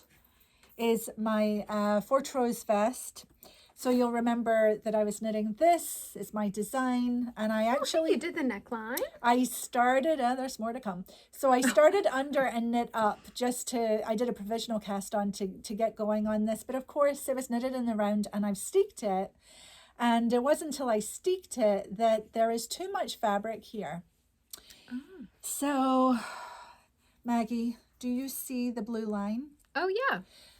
is my Fortrose vest. So you'll remember that I was knitting this. It's my design, and I actually you did the neckline. I started. There's more to come. So I started under and knit up I did a provisional cast on to get going on this. But of course, it was knitted in the round, and I've steeked it. And it wasn't until I steeked it that there is too much fabric here. Oh. So, Maggie, do you see the blue line? Oh yeah.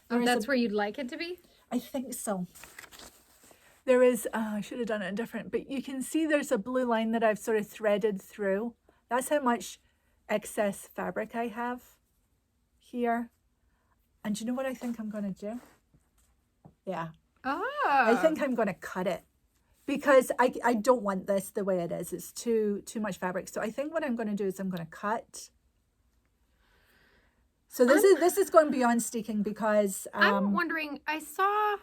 That's where you'd like it to be? I think so. There is, I should have done it different, but you can see there's a blue line that I've sort of threaded through. That's how much excess fabric I have here. And do you know what I think I'm going to do? Yeah. I think I'm going to cut it because I don't want this the way it is. It's too much fabric. So I think what I'm going to do is I'm going to cut. So this is going beyond steeking because I'm wondering. I saw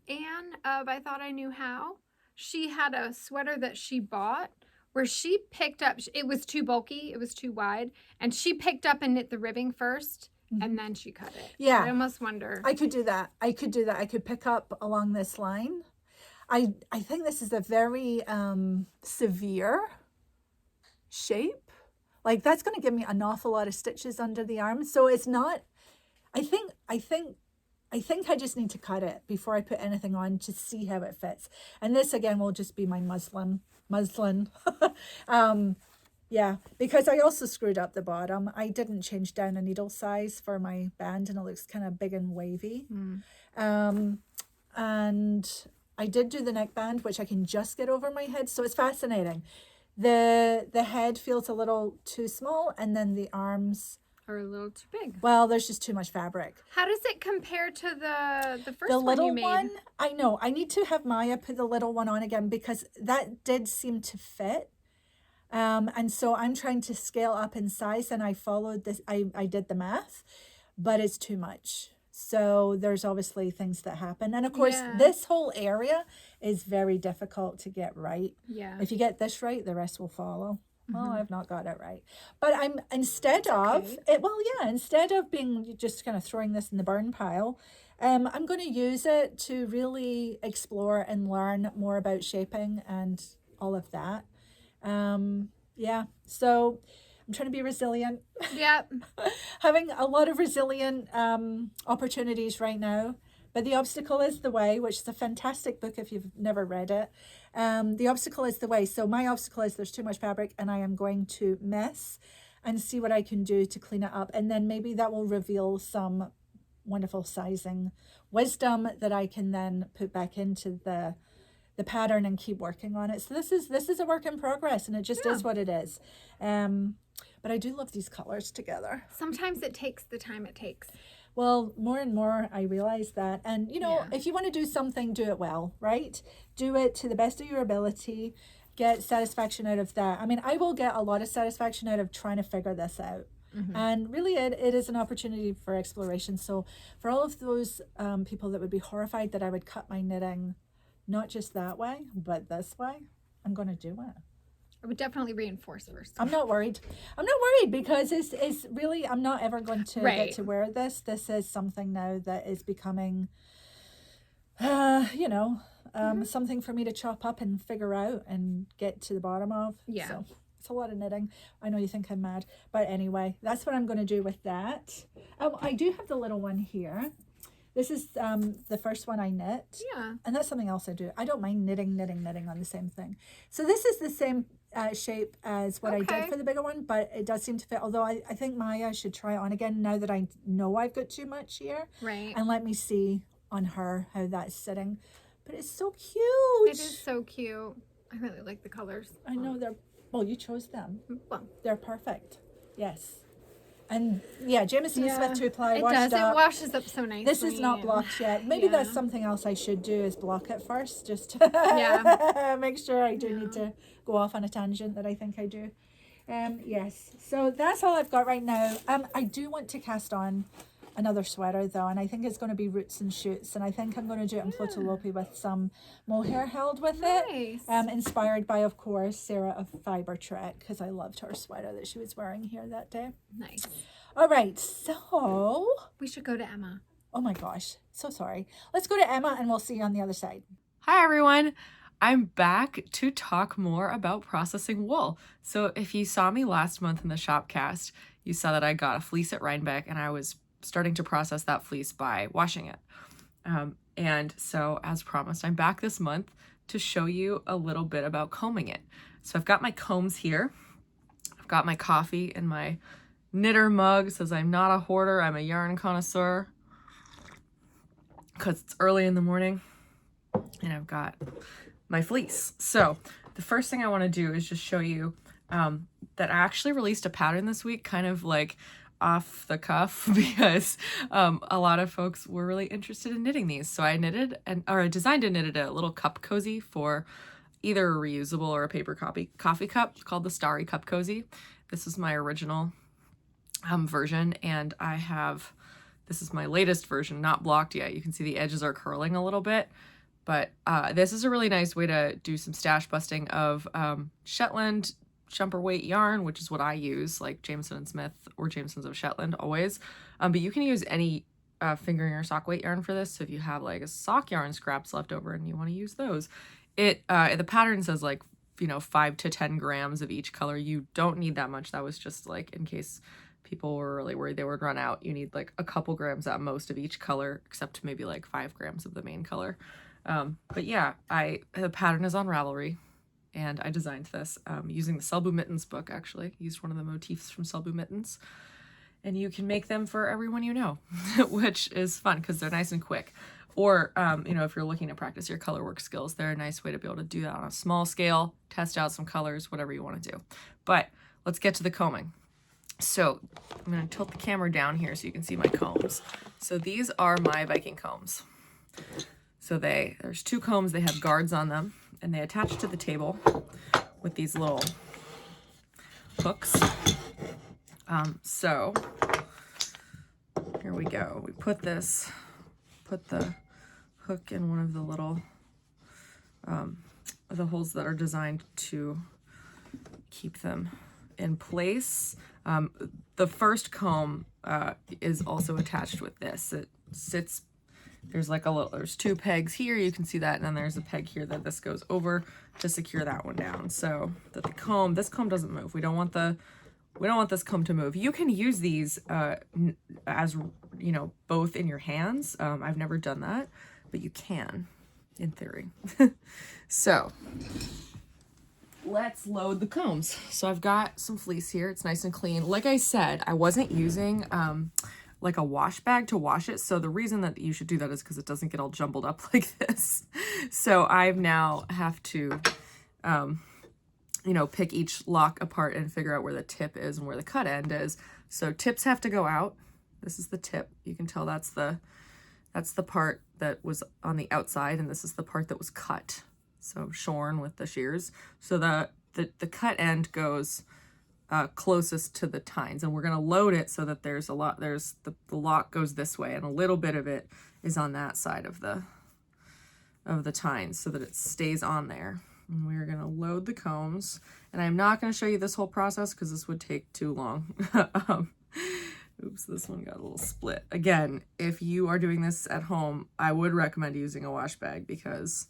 Anne of I Thought I Knew How. She had a sweater that she bought where she picked up. It was too bulky. It was too wide, and she picked up and knit the ribbing first, and then she cut it. Yeah, I almost wonder. I could do that. I could pick up along this line. I think this is a very severe shape. Like that's going to give me an awful lot of stitches under the arm. So it's not, I think I just need to cut it before I put anything on to see how it fits. And this again will just be my muslin. Yeah, because I also screwed up the bottom. I didn't change down a needle size for my band and it looks kind of big and wavy. And I did do the neckband, which I can just get over my head. So it's fascinating. The head feels a little too small, and then the arms are a little too big. Well, there's just too much fabric. How does it compare to the first the one little you made? one? I know. I need to have Maya put the little one on again because that did seem to fit. And so I'm trying to scale up in size, and I followed this. I did the math, but it's too much. So there's obviously things that happen. And of course, this whole area is very difficult to get right. Yeah. If you get this right, the rest will follow. Well, I've not got it right. But I'm, instead of being just kind of throwing this in the burn pile, I'm going to use it to really explore and learn more about shaping and all of that. So I'm trying to be resilient. Yep. Having a lot of resilient opportunities right now. But The Obstacle is the Way, which is a fantastic book if you've never read it. The Obstacle is the Way. So my obstacle is there's too much fabric and I am going to mess and see what I can do to clean it up. And then maybe that will reveal some wonderful sizing wisdom that I can then put back into the pattern and keep working on it. So this is a work in progress, and it just is what it is. But I do love these colors together. Sometimes it takes the time it takes. Well, more and more I realize that. And, if you want to do something, do it well, right? Do it to the best of your ability. Get satisfaction out of that. I mean, I will get a lot of satisfaction out of trying to figure this out. And really, it is an opportunity for exploration. So for all of those people that would be horrified that I would cut my knitting not just that way, but this way, I'm going to do it. I would definitely reinforce first. I'm not worried. Because it's really, I'm not ever going to get to wear this. This is something now that is becoming, something for me to chop up and figure out and get to the bottom of. Yeah. So it's a lot of knitting. I know you think I'm mad. But anyway, that's what I'm going to do with that. I do have the little one here. This is the first one I knit. Yeah. And that's something else I do. I don't mind knitting on the same thing. So this is the same shape as what I did for the bigger one, but it does seem to fit. Although I think Maya should try it on again now that I know I've got too much here. Right. And let me see on her how that's sitting. But it's so cute. It is so cute. I really like the colors. I know you chose them. Well, they're perfect. Yes. And Jameson Smith 2-ply it washed does. up. It washes up so nicely. This is not blocked yet. Maybe that's something else I should do is block it first, just to make sure I do need to go off on a tangent that I think I do. Yes. So that's all I've got right now. I do want to cast on another sweater though, and I think it's going to be Roots and Shoots, and I think I'm going to do it in Flotolopi with some mohair held with it. Inspired by, of course, Sarah of Fiber Trek, because I loved her sweater that she was wearing here that day. Nice. All right, so we should go to Emma. Oh my gosh, so sorry. Let's go to Emma and we'll see you on the other side. Hi everyone. I'm back to talk more about processing wool. So if you saw me last month in the Shopcast, you saw that I got a fleece at Rhinebeck and I was starting to process that fleece by washing it. And so as promised, I'm back this month to show you a little bit about combing it. So I've got my combs here. I've got my coffee in my knitter mug. It says I'm not a hoarder, I'm a yarn connoisseur, because it's early in the morning. And I've got my fleece. So the first thing I want to do is just show you that I actually released a pattern this week, kind of like off the cuff, because a lot of folks were really interested in knitting these. So I designed and knitted a little cup cozy for either a reusable or a paper coffee cup called the Starry Cup Cozy. This is my original version, and this is my latest version, not blocked yet. You can see the edges are curling a little bit, but this is a really nice way to do some stash busting of Shetland jumper weight yarn, which is what I use, like Jameson & Smith or Jameson's of Shetland always. But you can use any fingering or sock weight yarn for this. So if you have like a sock yarn scraps left over and you want to use those, the pattern says 5 to 10 grams of each color. You don't need that much. That was just like in case people were really worried they would run out. You need like a couple grams at most of each color, except maybe like 5 grams of the main color. But yeah, the pattern is on Ravelry. And I designed this using the Selbu Mittens book, actually. Used one of the motifs from Selbu Mittens. And you can make them for everyone you know, which is fun because they're nice and quick. Or, if you're looking to practice your color work skills, they're a nice way to be able to do that on a small scale, test out some colors, whatever you want to do. But let's get to the combing. So I'm going to tilt the camera down here so you can see my combs. So these are my Viking combs. So there's 2 combs, they have guards on them, and they attach to the table with these little hooks. So here we go. We put the hook in one of the little the holes that are designed to keep them in place. The first comb is also attached with this. It sits, there's like there's 2 pegs here, you can see that, and then there's a peg here that this goes over to secure that one down, so that this comb doesn't move. We don't want this comb to move. You can use these as, you know, both in your hands. I've never done that, but you can, in theory. So let's load the combs. So I've got some fleece here. It's nice and clean. Like I said, I wasn't using like a wash bag to wash it. So the reason that you should do that is because it doesn't get all jumbled up like this. So I've now have to, you know, pick each lock apart and figure out where the tip is and where the cut end is. So tips have to go out. This is the tip. You can tell that's the part that was on the outside, and this is the part that was cut. So shorn with the shears. So the cut end goes closest to the tines, and we're going to load it so that there's the lock goes this way, and a little bit of it is on that side of the tines so that it stays on there. And we're going to load the combs, and I'm not going to show you this whole process because this would take too long. Oops, this one got a little split. Again, if you are doing this at home, I would recommend using a wash bag because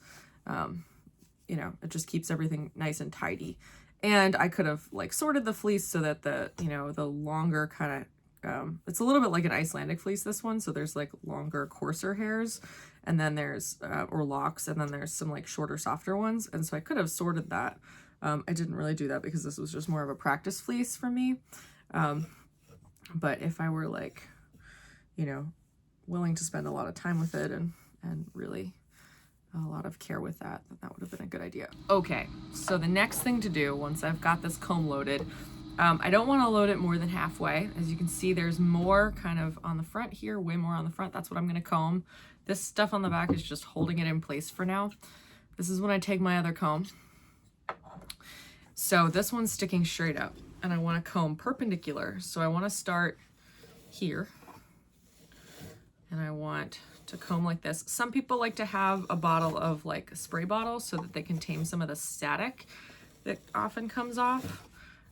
you know, it just keeps everything nice and tidy. And I could have like sorted the fleece so that the, you know, the longer kind of, it's a little bit like an Icelandic fleece, this one. So there's like longer, coarser hairs, and then there's, or locks, and then there's some like shorter, softer ones. And so I could have sorted that. I didn't really do that because this was just more of a practice fleece for me. But if I were like, you know, willing to spend a lot of time with it and really a lot of care with that, then that would have been a good idea. Okay, so the next thing to do once I've got this comb loaded, I don't want to load it more than halfway. As you can see, there's more kind of on the front here, way more on the front. That's what I'm going to comb. This stuff on the back is just holding it in place for now. This is when I take my other comb. So this one's sticking straight up, and I want to comb perpendicular. So I want to start here, and I want to comb like this. Some people like to have a bottle of like a spray bottle so that they can tame some of the static that often comes off.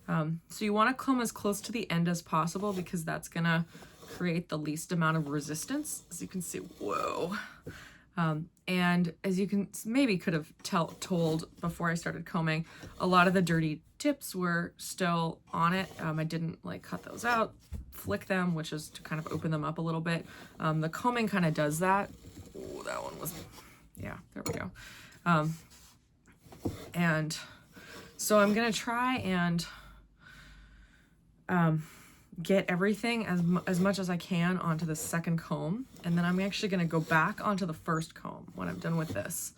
So you want to comb as close to the end as possible because that's gonna create the least amount of resistance. As you can see, whoa. And as you can maybe could have told before I started combing, a lot of the dirty tips were still on it. I didn't like cut those out, flick them, which is to kind of open them up a little bit. The combing kind of does that. Ooh, that one was, yeah, there we go. And so I'm gonna try and get everything as much as I can onto the second comb, and then I'm actually going to go back onto the first comb when I'm done with this,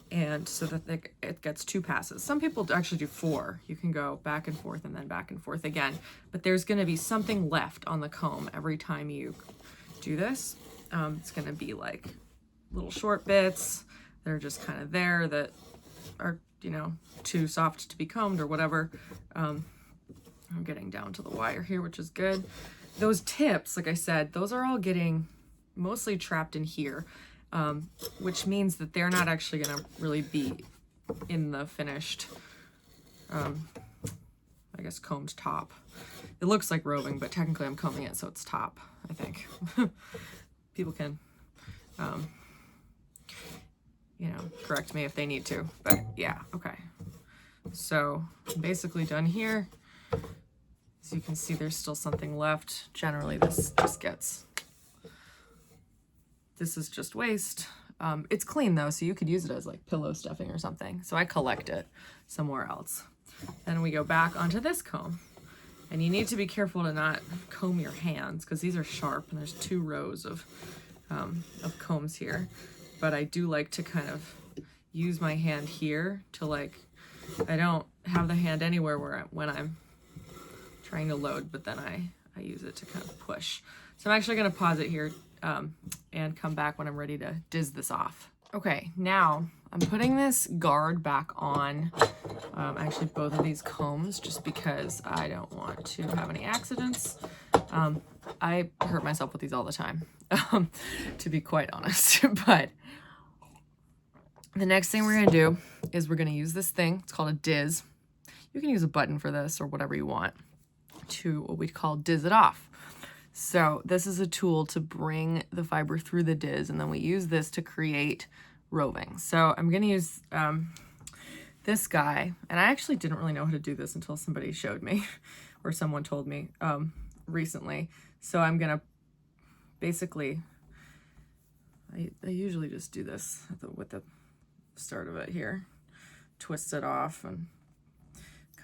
and so that it gets 2 passes. Some people actually do 4. You can go back and forth and then back and forth again, but there's going to be something left on the comb every time you do this. It's going to be like little short bits that are just kind of there that are, you know, too soft to be combed or whatever. I'm getting down to the wire here, which is good. Those tips, like I said, those are all getting mostly trapped in here, which means that they're not actually going to really be in the finished, I guess, combed top. It looks like roving, but technically I'm combing it so it's top, I think. People can, you know, correct me if they need to, but yeah, okay. So I'm basically done here. As you can see, there's still something left. Generally, this is just waste. It's clean though, so you could use it as like pillow stuffing or something. So I collect it somewhere else. Then we go back onto this comb. And you need to be careful to not comb your hands because these are sharp and there's 2 rows of combs here. But I do like to kind of use my hand here to like, I don't have the hand anywhere when I'm trying to load, but then I use it to kind of push. So I'm actually going to pause it here and come back when I'm ready to diz this off. Okay, now I'm putting this guard back on, actually both of these combs, just because I don't want to have any accidents. I hurt myself with these all the time, to be quite honest. But the next thing we're going to do is we're going to use this thing. It's called a diz. you can use a button for this or whatever you want to what we call diz it off. So this is a tool to bring the fiber through the diz, and then we use this to create roving. So I'm going to use this guy, and I actually didn't really know how to do this until somebody showed me or someone told me recently. So I'm going to basically, I usually just do this with the start of it here, twist it off and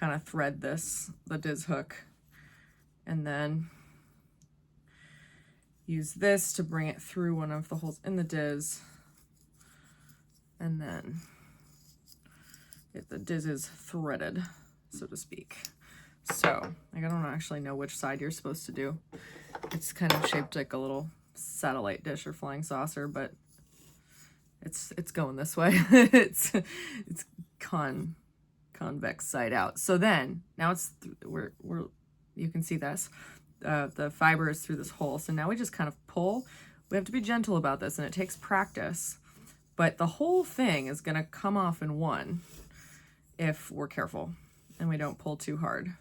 kind of thread the diz hook, and then use this to bring it through one of the holes in the diz, and then the diz is threaded, so to speak. So I don't actually know which side you're supposed to do. It's kind of shaped like a little satellite dish or flying saucer, but it's going this way. it's convex side out. So then now it's we're you can see this. The fiber is through this hole. So now we just kind of pull. We have to be gentle about this, and it takes practice, but the whole thing is going to come off in one if we're careful and we don't pull too hard.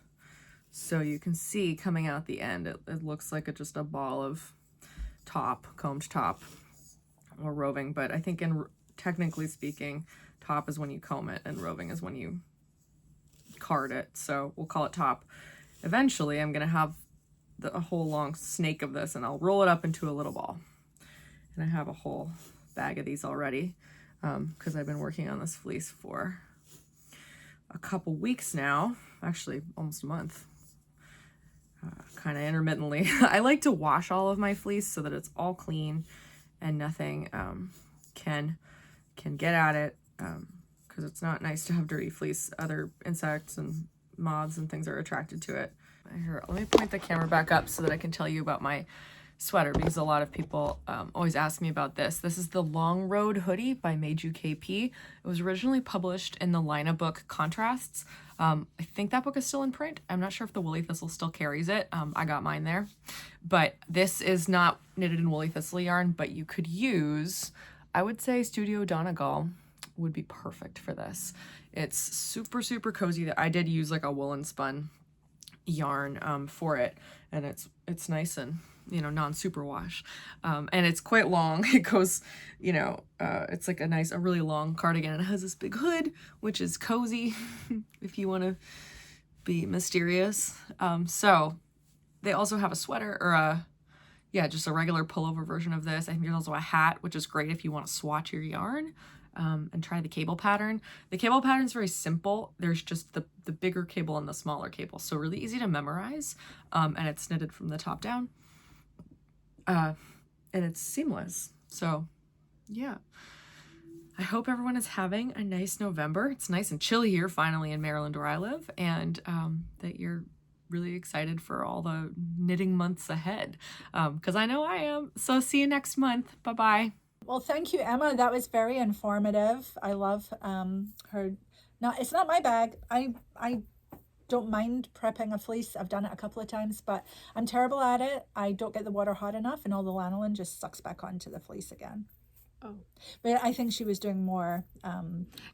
So you can see coming out the end, it looks like just a ball of combed top or roving, but I think technically speaking, top is when you comb it and roving is when you card it. So we'll call it top. Eventually I'm going to have a whole long snake of this, and I'll roll it up into a little ball. And I have a whole bag of these already because I've been working on this fleece for a couple weeks now, actually almost a month, kind of intermittently. I like to wash all of my fleece so that it's all clean and nothing can get at it, because it's not nice to have dirty fleece. Other insects and moths and things are attracted to it. Here, let me point the camera back up so that I can tell you about my sweater, because a lot of people always ask me about this. This is the Long Road hoodie by Made You KP. It was originally published in the Lina book Contrasts. I think that book is still in print. I'm not sure if the Woolly Thistle still carries it. I got mine there. But this is not knitted in Woolly Thistle yarn, but you could use, I would say Studio Donegal would be perfect for this. It's super, super cozy. I did use like a woolen spun yarn for it, and it's nice and non-superwash, and it's quite long. It goes, it's like a really long cardigan, and it has this big hood, which is cozy if you want to be mysterious. So they also have a sweater, or just a regular pullover version of this. I think there's also a hat, which is great if you want to swatch your yarn and try the cable pattern. The cable pattern is very simple. There's just the bigger cable and the smaller cable, so really easy to memorize, and it's knitted from the top down, and it's seamless. So yeah, I hope everyone is having a nice November. It's nice and chilly here finally in Maryland where I live, and that you're really excited for all the knitting months ahead, because I know I am. So see you next month. Bye-bye. Well, thank you, Emma. That was very informative. I love her. It's not my bag. I don't mind prepping a fleece. I've done it a couple of times, but I'm terrible at it. I don't get the water hot enough, and all the lanolin just sucks back onto the fleece again. Oh. But I think she was doing more.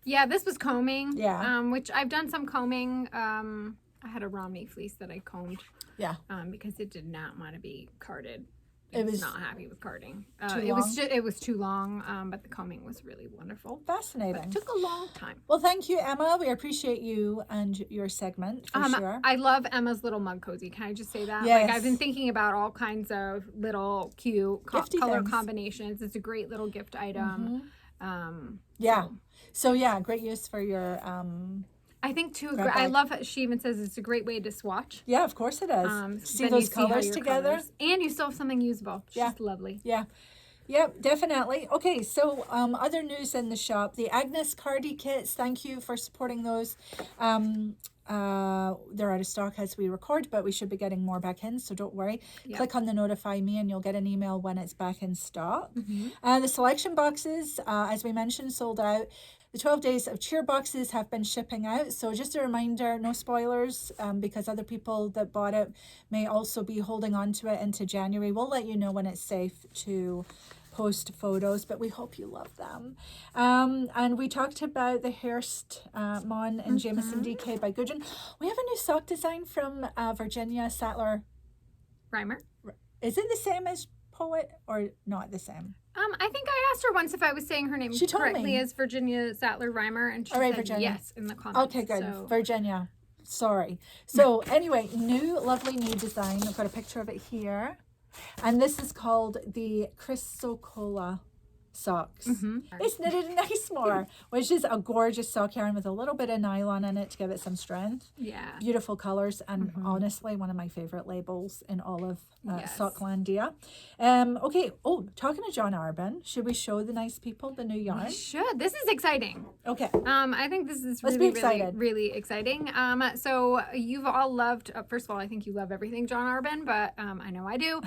Yeah, this was combing. Yeah. Which I've done some combing. I had a Romney fleece that I combed. Yeah. Because it did not want to be carded. It was not happy with carding. It was too long, but the combing was really wonderful. Fascinating. But it took a long time. Well, thank you, Emma. We appreciate you and your segment for sure. I love Emma's little mug cozy. Can I just say that? Yes. Like, I've been thinking about all kinds of little cute color combinations. It's a great little gift item. Mm-hmm. So great use for your I think too. I love how she even says it's a great way to swatch. Yeah, of course it is. See those colors together, and you still have something usable. It's just lovely. Yeah, yep, definitely. Okay, so other news in the shop: the Agnes Cardi kits. Thank you for supporting those. They're out of stock as we record, but we should be getting more back in, so don't worry. Yep. Click on the notify me and you'll get an email when it's back in stock. Mm-hmm. The selection boxes, as we mentioned, sold out. The 12 days of cheer boxes have been shipping out. So just a reminder, no spoilers, because other people that bought it may also be holding on to it into January. We'll let you know when it's safe to post photos, but we hope you love them. And we talked about the Hearst Mon and Jameson DK by Gudrun. We have a new sock design from Virginia Sattler. Reimer. Is it the same as Poet or not the same? I think I asked her once if I was saying her name She told correctly me. as Virginia Sattler Reimer, and she All right, said Virginia. yes in the comments. Okay, good. So. Virginia. Sorry. So anyway, lovely new design. I've got a picture of it here. And this is called the Chrysocolla socks. It's knitted in Nice More, which is a gorgeous sock yarn with a little bit of nylon in it to give it some strength. Yeah. Beautiful colors, and honestly one of my favorite labels in all of Socklandia. Okay. Oh, talking to John Arbon, should we show the nice people the new yarn? We should. This is exciting. Okay. I think this is Let's be really, excited. really exciting. So you've all loved, first of all, I think you love everything John Arbon, but I know I do.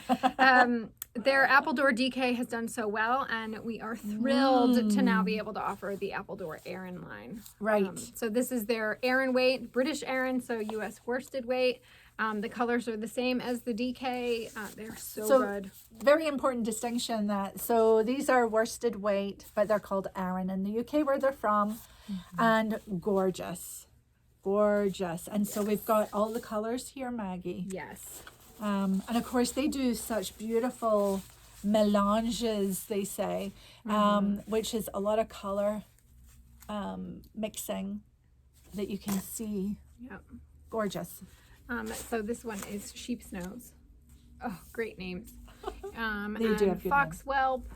Their Apple Door DK has done so well, and we are thrilled to now be able to offer the Apple Door Aran line. Right. So this is their Aran weight, British Aran, so U.S. worsted weight. The colors are the same as the DK. They're so good. Very important distinction that, so these are worsted weight, but they're called Aran in the UK where they're from, and gorgeous. Gorgeous. And so we've got all the colors here, Maggie. Yes. And of course they do such beautiful melanges, they say, which is a lot of color mixing that you can see. Yep. Gorgeous. So this one is Sheep's Nose. Oh, great names. They do have good Fox Whelp.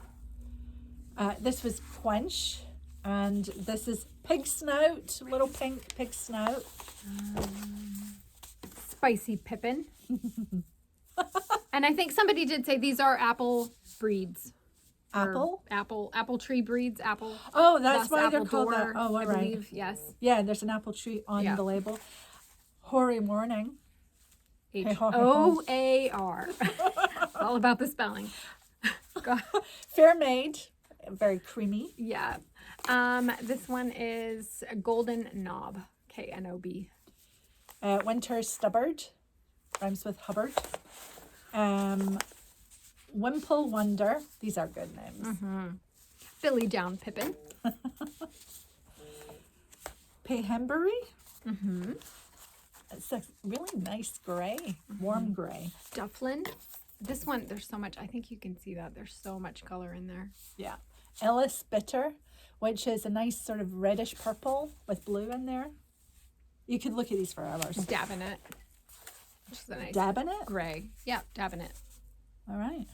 This was Quench, and this is Pig Snout, little pink pig snout. Spicy Pippin. And I think somebody did say these are apple breeds. Apple? Apple tree breeds. Apple. Oh, that's thus why they're apple called door, that. Oh, all I right. believe. Yes. Yeah, there's an apple tree on Yeah. the label. Hoary Morning. H-O-A-R. All about the spelling. God. Fair Maid. Very creamy. Yeah. This one is a Golden Knob. K-N-O-B. Winter Stubbard. Rhymes with Hubbard. Wimple Wonder. These are good names. Billy Down Pippin. Payhembury. It's a really nice gray. Warm gray. Dufflin. This one, there's so much. I think you can see that. There's so much color in there. Yeah. Ellis Bitter, which is a nice sort of reddish purple with blue in there. You could look at these for hours. Dabinet. Which is a nice Dabbing it? gray. Yeah, Dabinet. All right.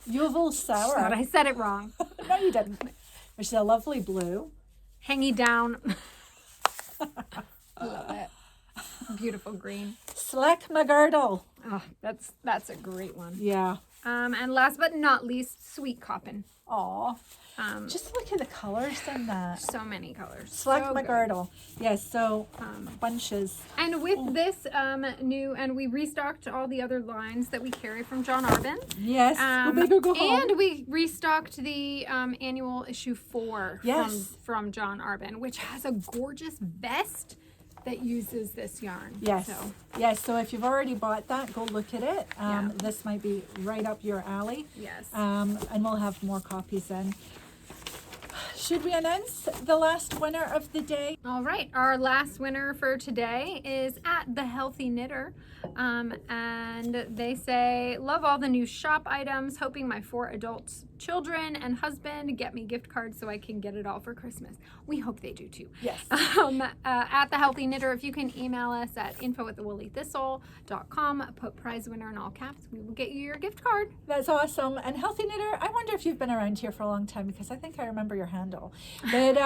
Yuval Sour. Thought I said it wrong. No, you didn't. Which is a lovely blue. Hangy Down. Love it. Beautiful green. Slack McGirdle. Oh, that's a great one. Yeah. And last but not least, Sweet Coppin. Aw. Just look at the colors in that. So many colors. Slack So good. McGirdle. Yes, so bunches. And with this new, and we restocked all the other lines that we carry from John Arbon. Yes. Go home. And we restocked the annual issue 4 Yes. from John Arbon, which has a gorgeous vest that uses this yarn. Yes. So, Yes, so if you've already bought that, go look at it. Yeah. This might be right up your alley. yes. And we'll have more copies in. Should we announce the last winner of the day? All right, our last winner for today is at The Healthy Knitter. And they say, love all the new shop items, hoping my 4 adults, children, and husband get me gift cards so I can get it all for Christmas. We hope they do too. Yes. At The Healthy Knitter, if you can email us at info@thewoollythistle.com, put prize winner in all caps, we will get you your gift card. That's awesome. And Healthy Knitter, I wonder if you've been around here for a long time because I think I remember your handle. But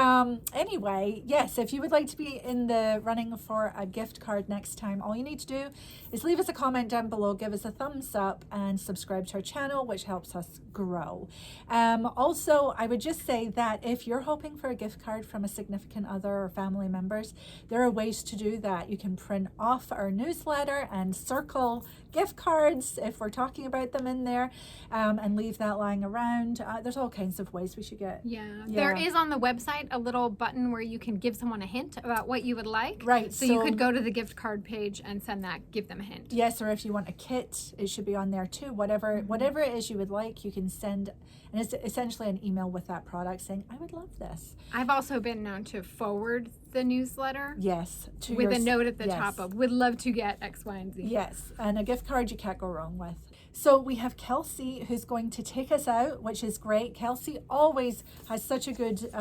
anyway, yes, if you would like to be in the running for a gift card next time, all you need to do is leave us a comment down below, give us a thumbs up, and subscribe to our channel, which helps us grow. Also, I would just say that if you're hoping for a gift card from a significant other or family members, there are ways to do that. You can print off our newsletter and circle gift cards if we're talking about them in there, and leave that lying around. There's all kinds of ways we should get. Yeah. Yeah. There is on the website a little button where you can give someone a hint about what you would like. Right. So you could go to the gift card page and give them a hint. Yes, or if you want a kit, it should be on there too. Whatever it is you would like, you can send, and it's essentially an email with that product saying, I would love this. I've also been known to forward the newsletter. Yes. With a note at the top of, would love to get X, Y, and Z. Yes, and a gift card you can't go wrong with. So we have Kelsey who's going to take us out, which is great. Kelsey always has such a good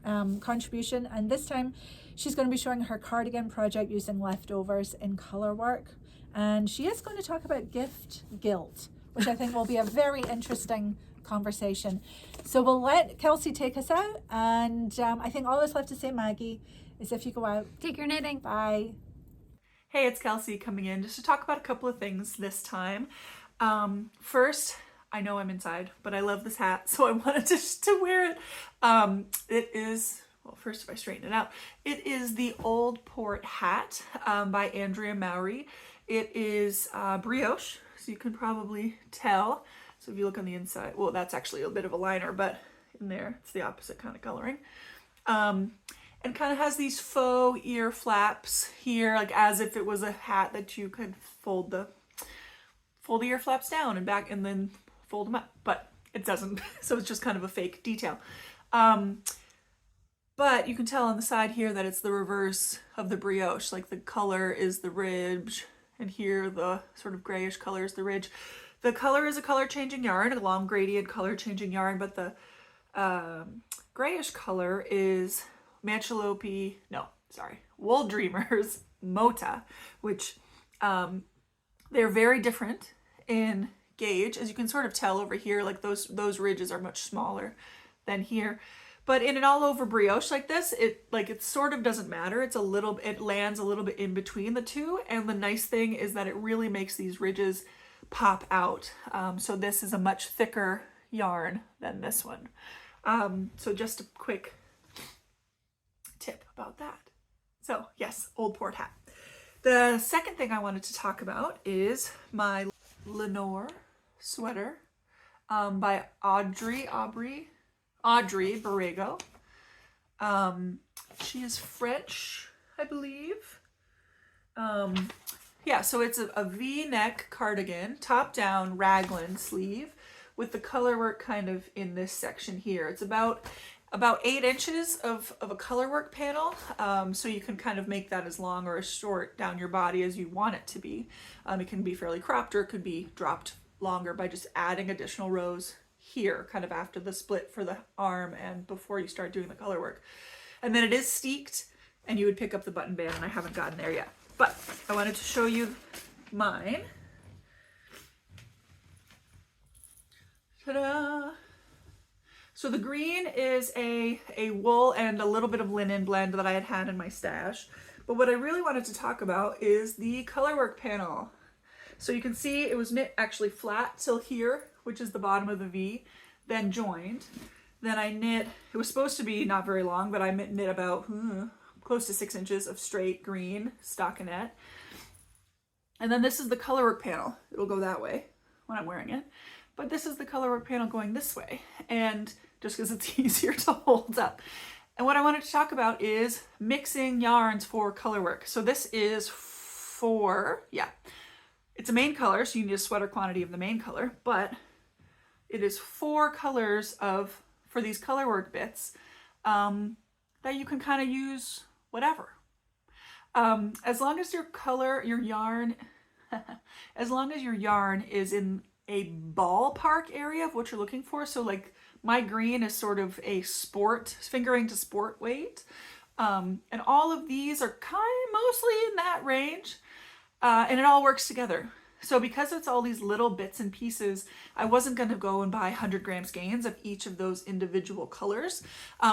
contribution, and this time she's going to be showing her cardigan project using leftovers in color work, and she is going to talk about gift guilt, which I think will be a very interesting conversation. So we'll let Kelsey take us out, and I think all that's left to say, Maggie, is if you go out, take your knitting. Bye. Hey, it's Kelsey coming in just to talk about a couple of things this time. First, I know I'm inside, but I love this hat, so I wanted to wear it. It is, well, first if I straighten it out, it is the Old Port hat by Andrea Mowry. It is brioche, so you can probably tell. So if you look on the inside, well, that's actually a bit of a liner, but in there, it's the opposite kind of coloring. And kind of has these faux ear flaps here, like as if it was a hat that you could fold the ear flaps down and back and then fold them up, but it doesn't. So it's just kind of a fake detail. But you can tell on the side here that it's the reverse of the brioche. Like the color is the ridge, and here the sort of grayish color is the ridge. The color is a color changing yarn, a long gradient color changing yarn, but the grayish color is Wool Dreamers Mota, which they're very different in gauge, as you can sort of tell over here. Like those ridges are much smaller than here, but in an all over brioche like this, it sort of doesn't matter. It lands a little bit in between the two, and the nice thing is that it really makes these ridges pop out. So this is a much thicker yarn than this one. So just a quick tip about that. So yes, Old Port hat. The second thing I wanted to talk about is my Lenore sweater by Audrey Borrego. She is French, I believe. Yeah, so it's a V-neck cardigan, top-down raglan sleeve with the color work kind of in this section here. It's about 8 inches of a color work panel, so you can kind of make that as long or as short down your body as you want it to be. It can be fairly cropped, or it could be dropped longer by just adding additional rows here, kind of after the split for the arm and before you start doing the color work. And then it is steeked, and you would pick up the button band, and I haven't gotten there yet. But I wanted to show you mine. Ta-da! So the green is a wool and a little bit of linen blend that I had in my stash. But what I really wanted to talk about is the colorwork panel. So you can see it was knit actually flat till here, which is the bottom of the V, then joined. Then I knit, it was supposed to be not very long, but I knit about close to 6 inches of straight green stockinette. And then this is the colorwork panel. It'll go that way when I'm wearing it. But this is the colorwork panel going this way. And just because it's easier to hold up. And what I wanted to talk about is mixing yarns for colorwork. So this is it's a main color, so you need a sweater quantity of the main color, but it is 4 colors for these colorwork bits that you can kind of use whatever. As long as your yarn is in a ballpark area of what you're looking for. So like my green is sort of a fingering to sport weight. And all of these are kind of mostly in that range. And it all works together. So because it's all these little bits and pieces, I wasn't going to go and buy 100 gram skeins of each of those individual colors,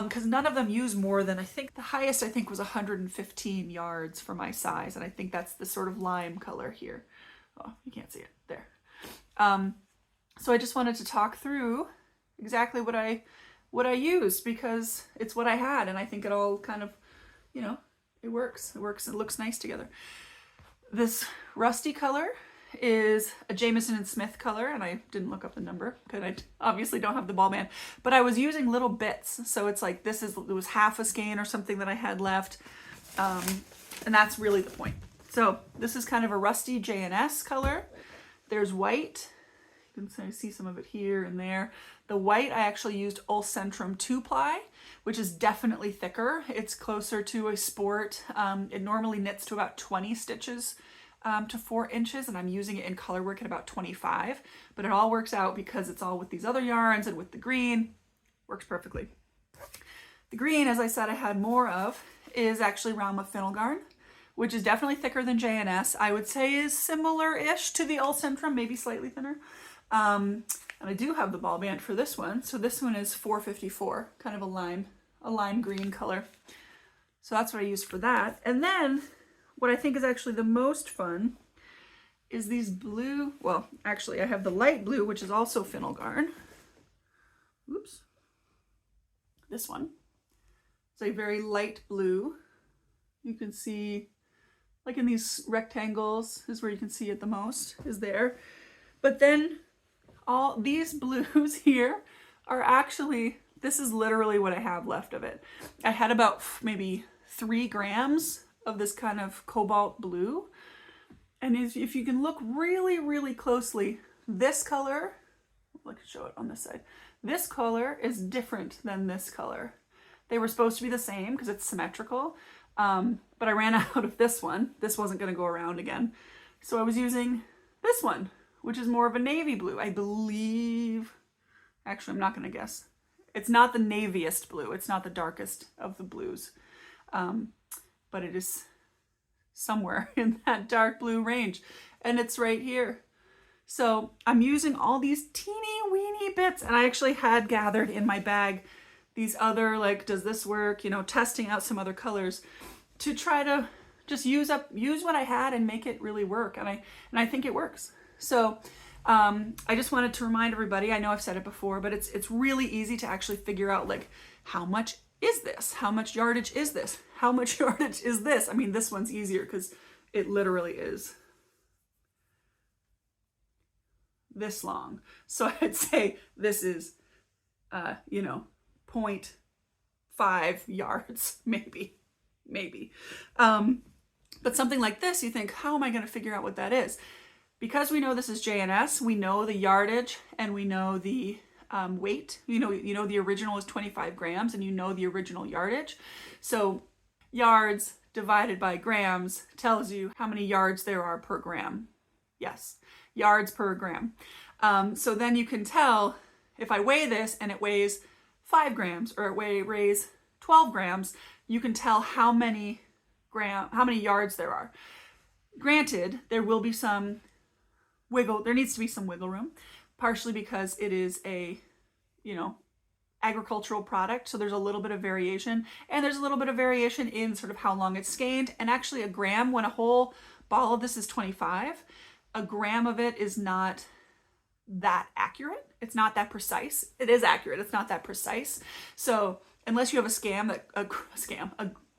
because none of them use more than, I think the highest was 115 yards for my size. And I think that's the sort of lime color here. Oh, you can't see it there. So I just wanted to talk through exactly what I used, because it's what I had. And I think it all kind of, it works. It looks nice together. This rusty color is a Jamieson and Smith color, and I didn't look up the number because I obviously don't have the ball band, but I was using little bits. So it's like it was half a skein or something that I had left. And that's really the point. So this is kind of a rusty J&S color. There's white. You can see some of it here and there. The white, I actually used Ullcentrum 2-ply, which is definitely thicker. It's closer to a sport. It normally knits to about 20 stitches to 4 inches, and I'm using it in color work at about 25. But it all works out because it's all with these other yarns and with the green. Works perfectly. The green, as I said, I had more of, is actually Rauma Finullgarn, which is definitely thicker than J&S. I would say is similar-ish to the Ullcentrum, maybe slightly thinner. And I do have the ball band for this one. So this one is 454, kind of a lime green color. So that's what I used for that. And then what I think is actually the most fun is these blue, well, actually I have the light blue, which is also Finullgarn. Oops. This one. It's a very light blue. You can see, like in these rectangles is where you can see it the most, is there. But then all these blues here are actually, this is literally what I have left of it. I had about maybe 3 grams of this kind of cobalt blue. And if you can look really, really closely, this color, I can show it on this side. This color is different than this color. They were supposed to be the same because it's symmetrical, but I ran out of this one. This wasn't going to go around again. So I was using this one, which is more of a navy blue, I believe. Actually, I'm not going to guess. It's not the naviest blue. It's not the darkest of the blues, but it is somewhere in that dark blue range, and it's right here. So I'm using all these teeny weeny bits, and I actually had gathered in my bag these other, like, does this work, you know, testing out some other colors to try to just use what I had and make it really work. And I think it works. So I just wanted to remind everybody, I know I've said it before, but it's really easy to actually figure out, like, how much is this? How much yardage is this? How much yardage is this? I mean, this one's easier because it literally is this long. So I'd say this is, you know, 0.5 yards, maybe. But something like this, you think, how am I going to figure out what that is? Because we know this is J&S, we know the yardage and we know the weight. You know the original is 25 grams and you know the original yardage. So yards divided by grams tells you how many yards there are per gram. Yes, yards per gram. So then you can tell if I weigh this and it weighs 5 grams or it weighs 12 grams, you can tell how many yards there are. Granted, there will be some there needs to be some wiggle room, partially because it is a, you know, agricultural product. So there's a little bit of variation, and there's a little bit of variation in sort of how long it's skeined. And actually a gram, when a whole ball of this is 25, a gram of it is not that accurate. It's not that precise. It is accurate. It's not that precise. So unless you have a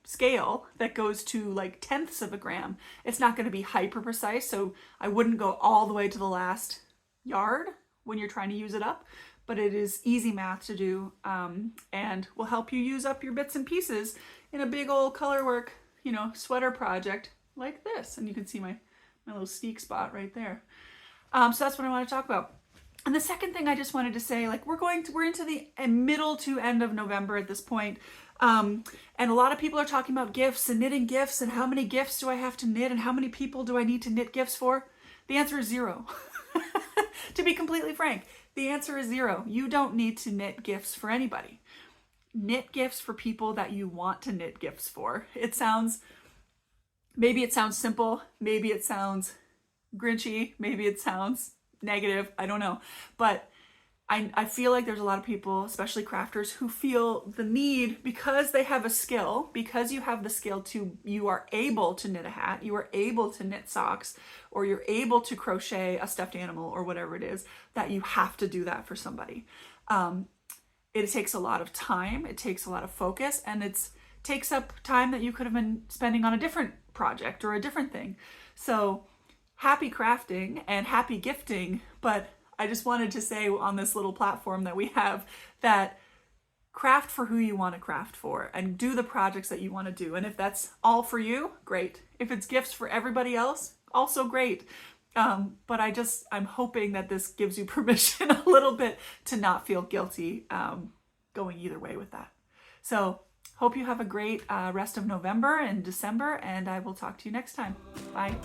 scale that goes to like tenths of a gram, it's not going to be hyper precise. So I wouldn't go all the way to the last yard when you're trying to use it up, but it is easy math to do, and will help you use up your bits and pieces in a big old color work, you know, sweater project like this. And you can see my little sneak spot right there. So that's what I want to talk about. And the second thing I just wanted to say, like, we're into the middle to end of November at this point. And a lot of people are talking about gifts and knitting gifts and how many gifts do I have to knit and how many people do I need to knit gifts for? The answer is 0. To be completely frank, the answer is 0. You don't need to knit gifts for anybody. Knit gifts for people that you want to knit gifts for. Maybe it sounds simple, maybe it sounds grinchy, maybe it sounds negative, I don't know. But I feel like there's a lot of people, especially crafters, who feel the need, because they have a skill, because you have the skill you are able to knit a hat, you are able to knit socks, or you're able to crochet a stuffed animal or whatever it is, that you have to do that for somebody. It takes a lot of time, it takes a lot of focus, and it takes up time that you could have been spending on a different project or a different thing. So happy crafting and happy gifting, but I just wanted to say on this little platform that we have that craft for who you want to craft for and do the projects that you want to do. And if that's all for you, great. If it's gifts for everybody else, also great. But I'm hoping that this gives you permission a little bit to not feel guilty going either way with that. So hope you have a great rest of November and December, and I will talk to you next time. Bye.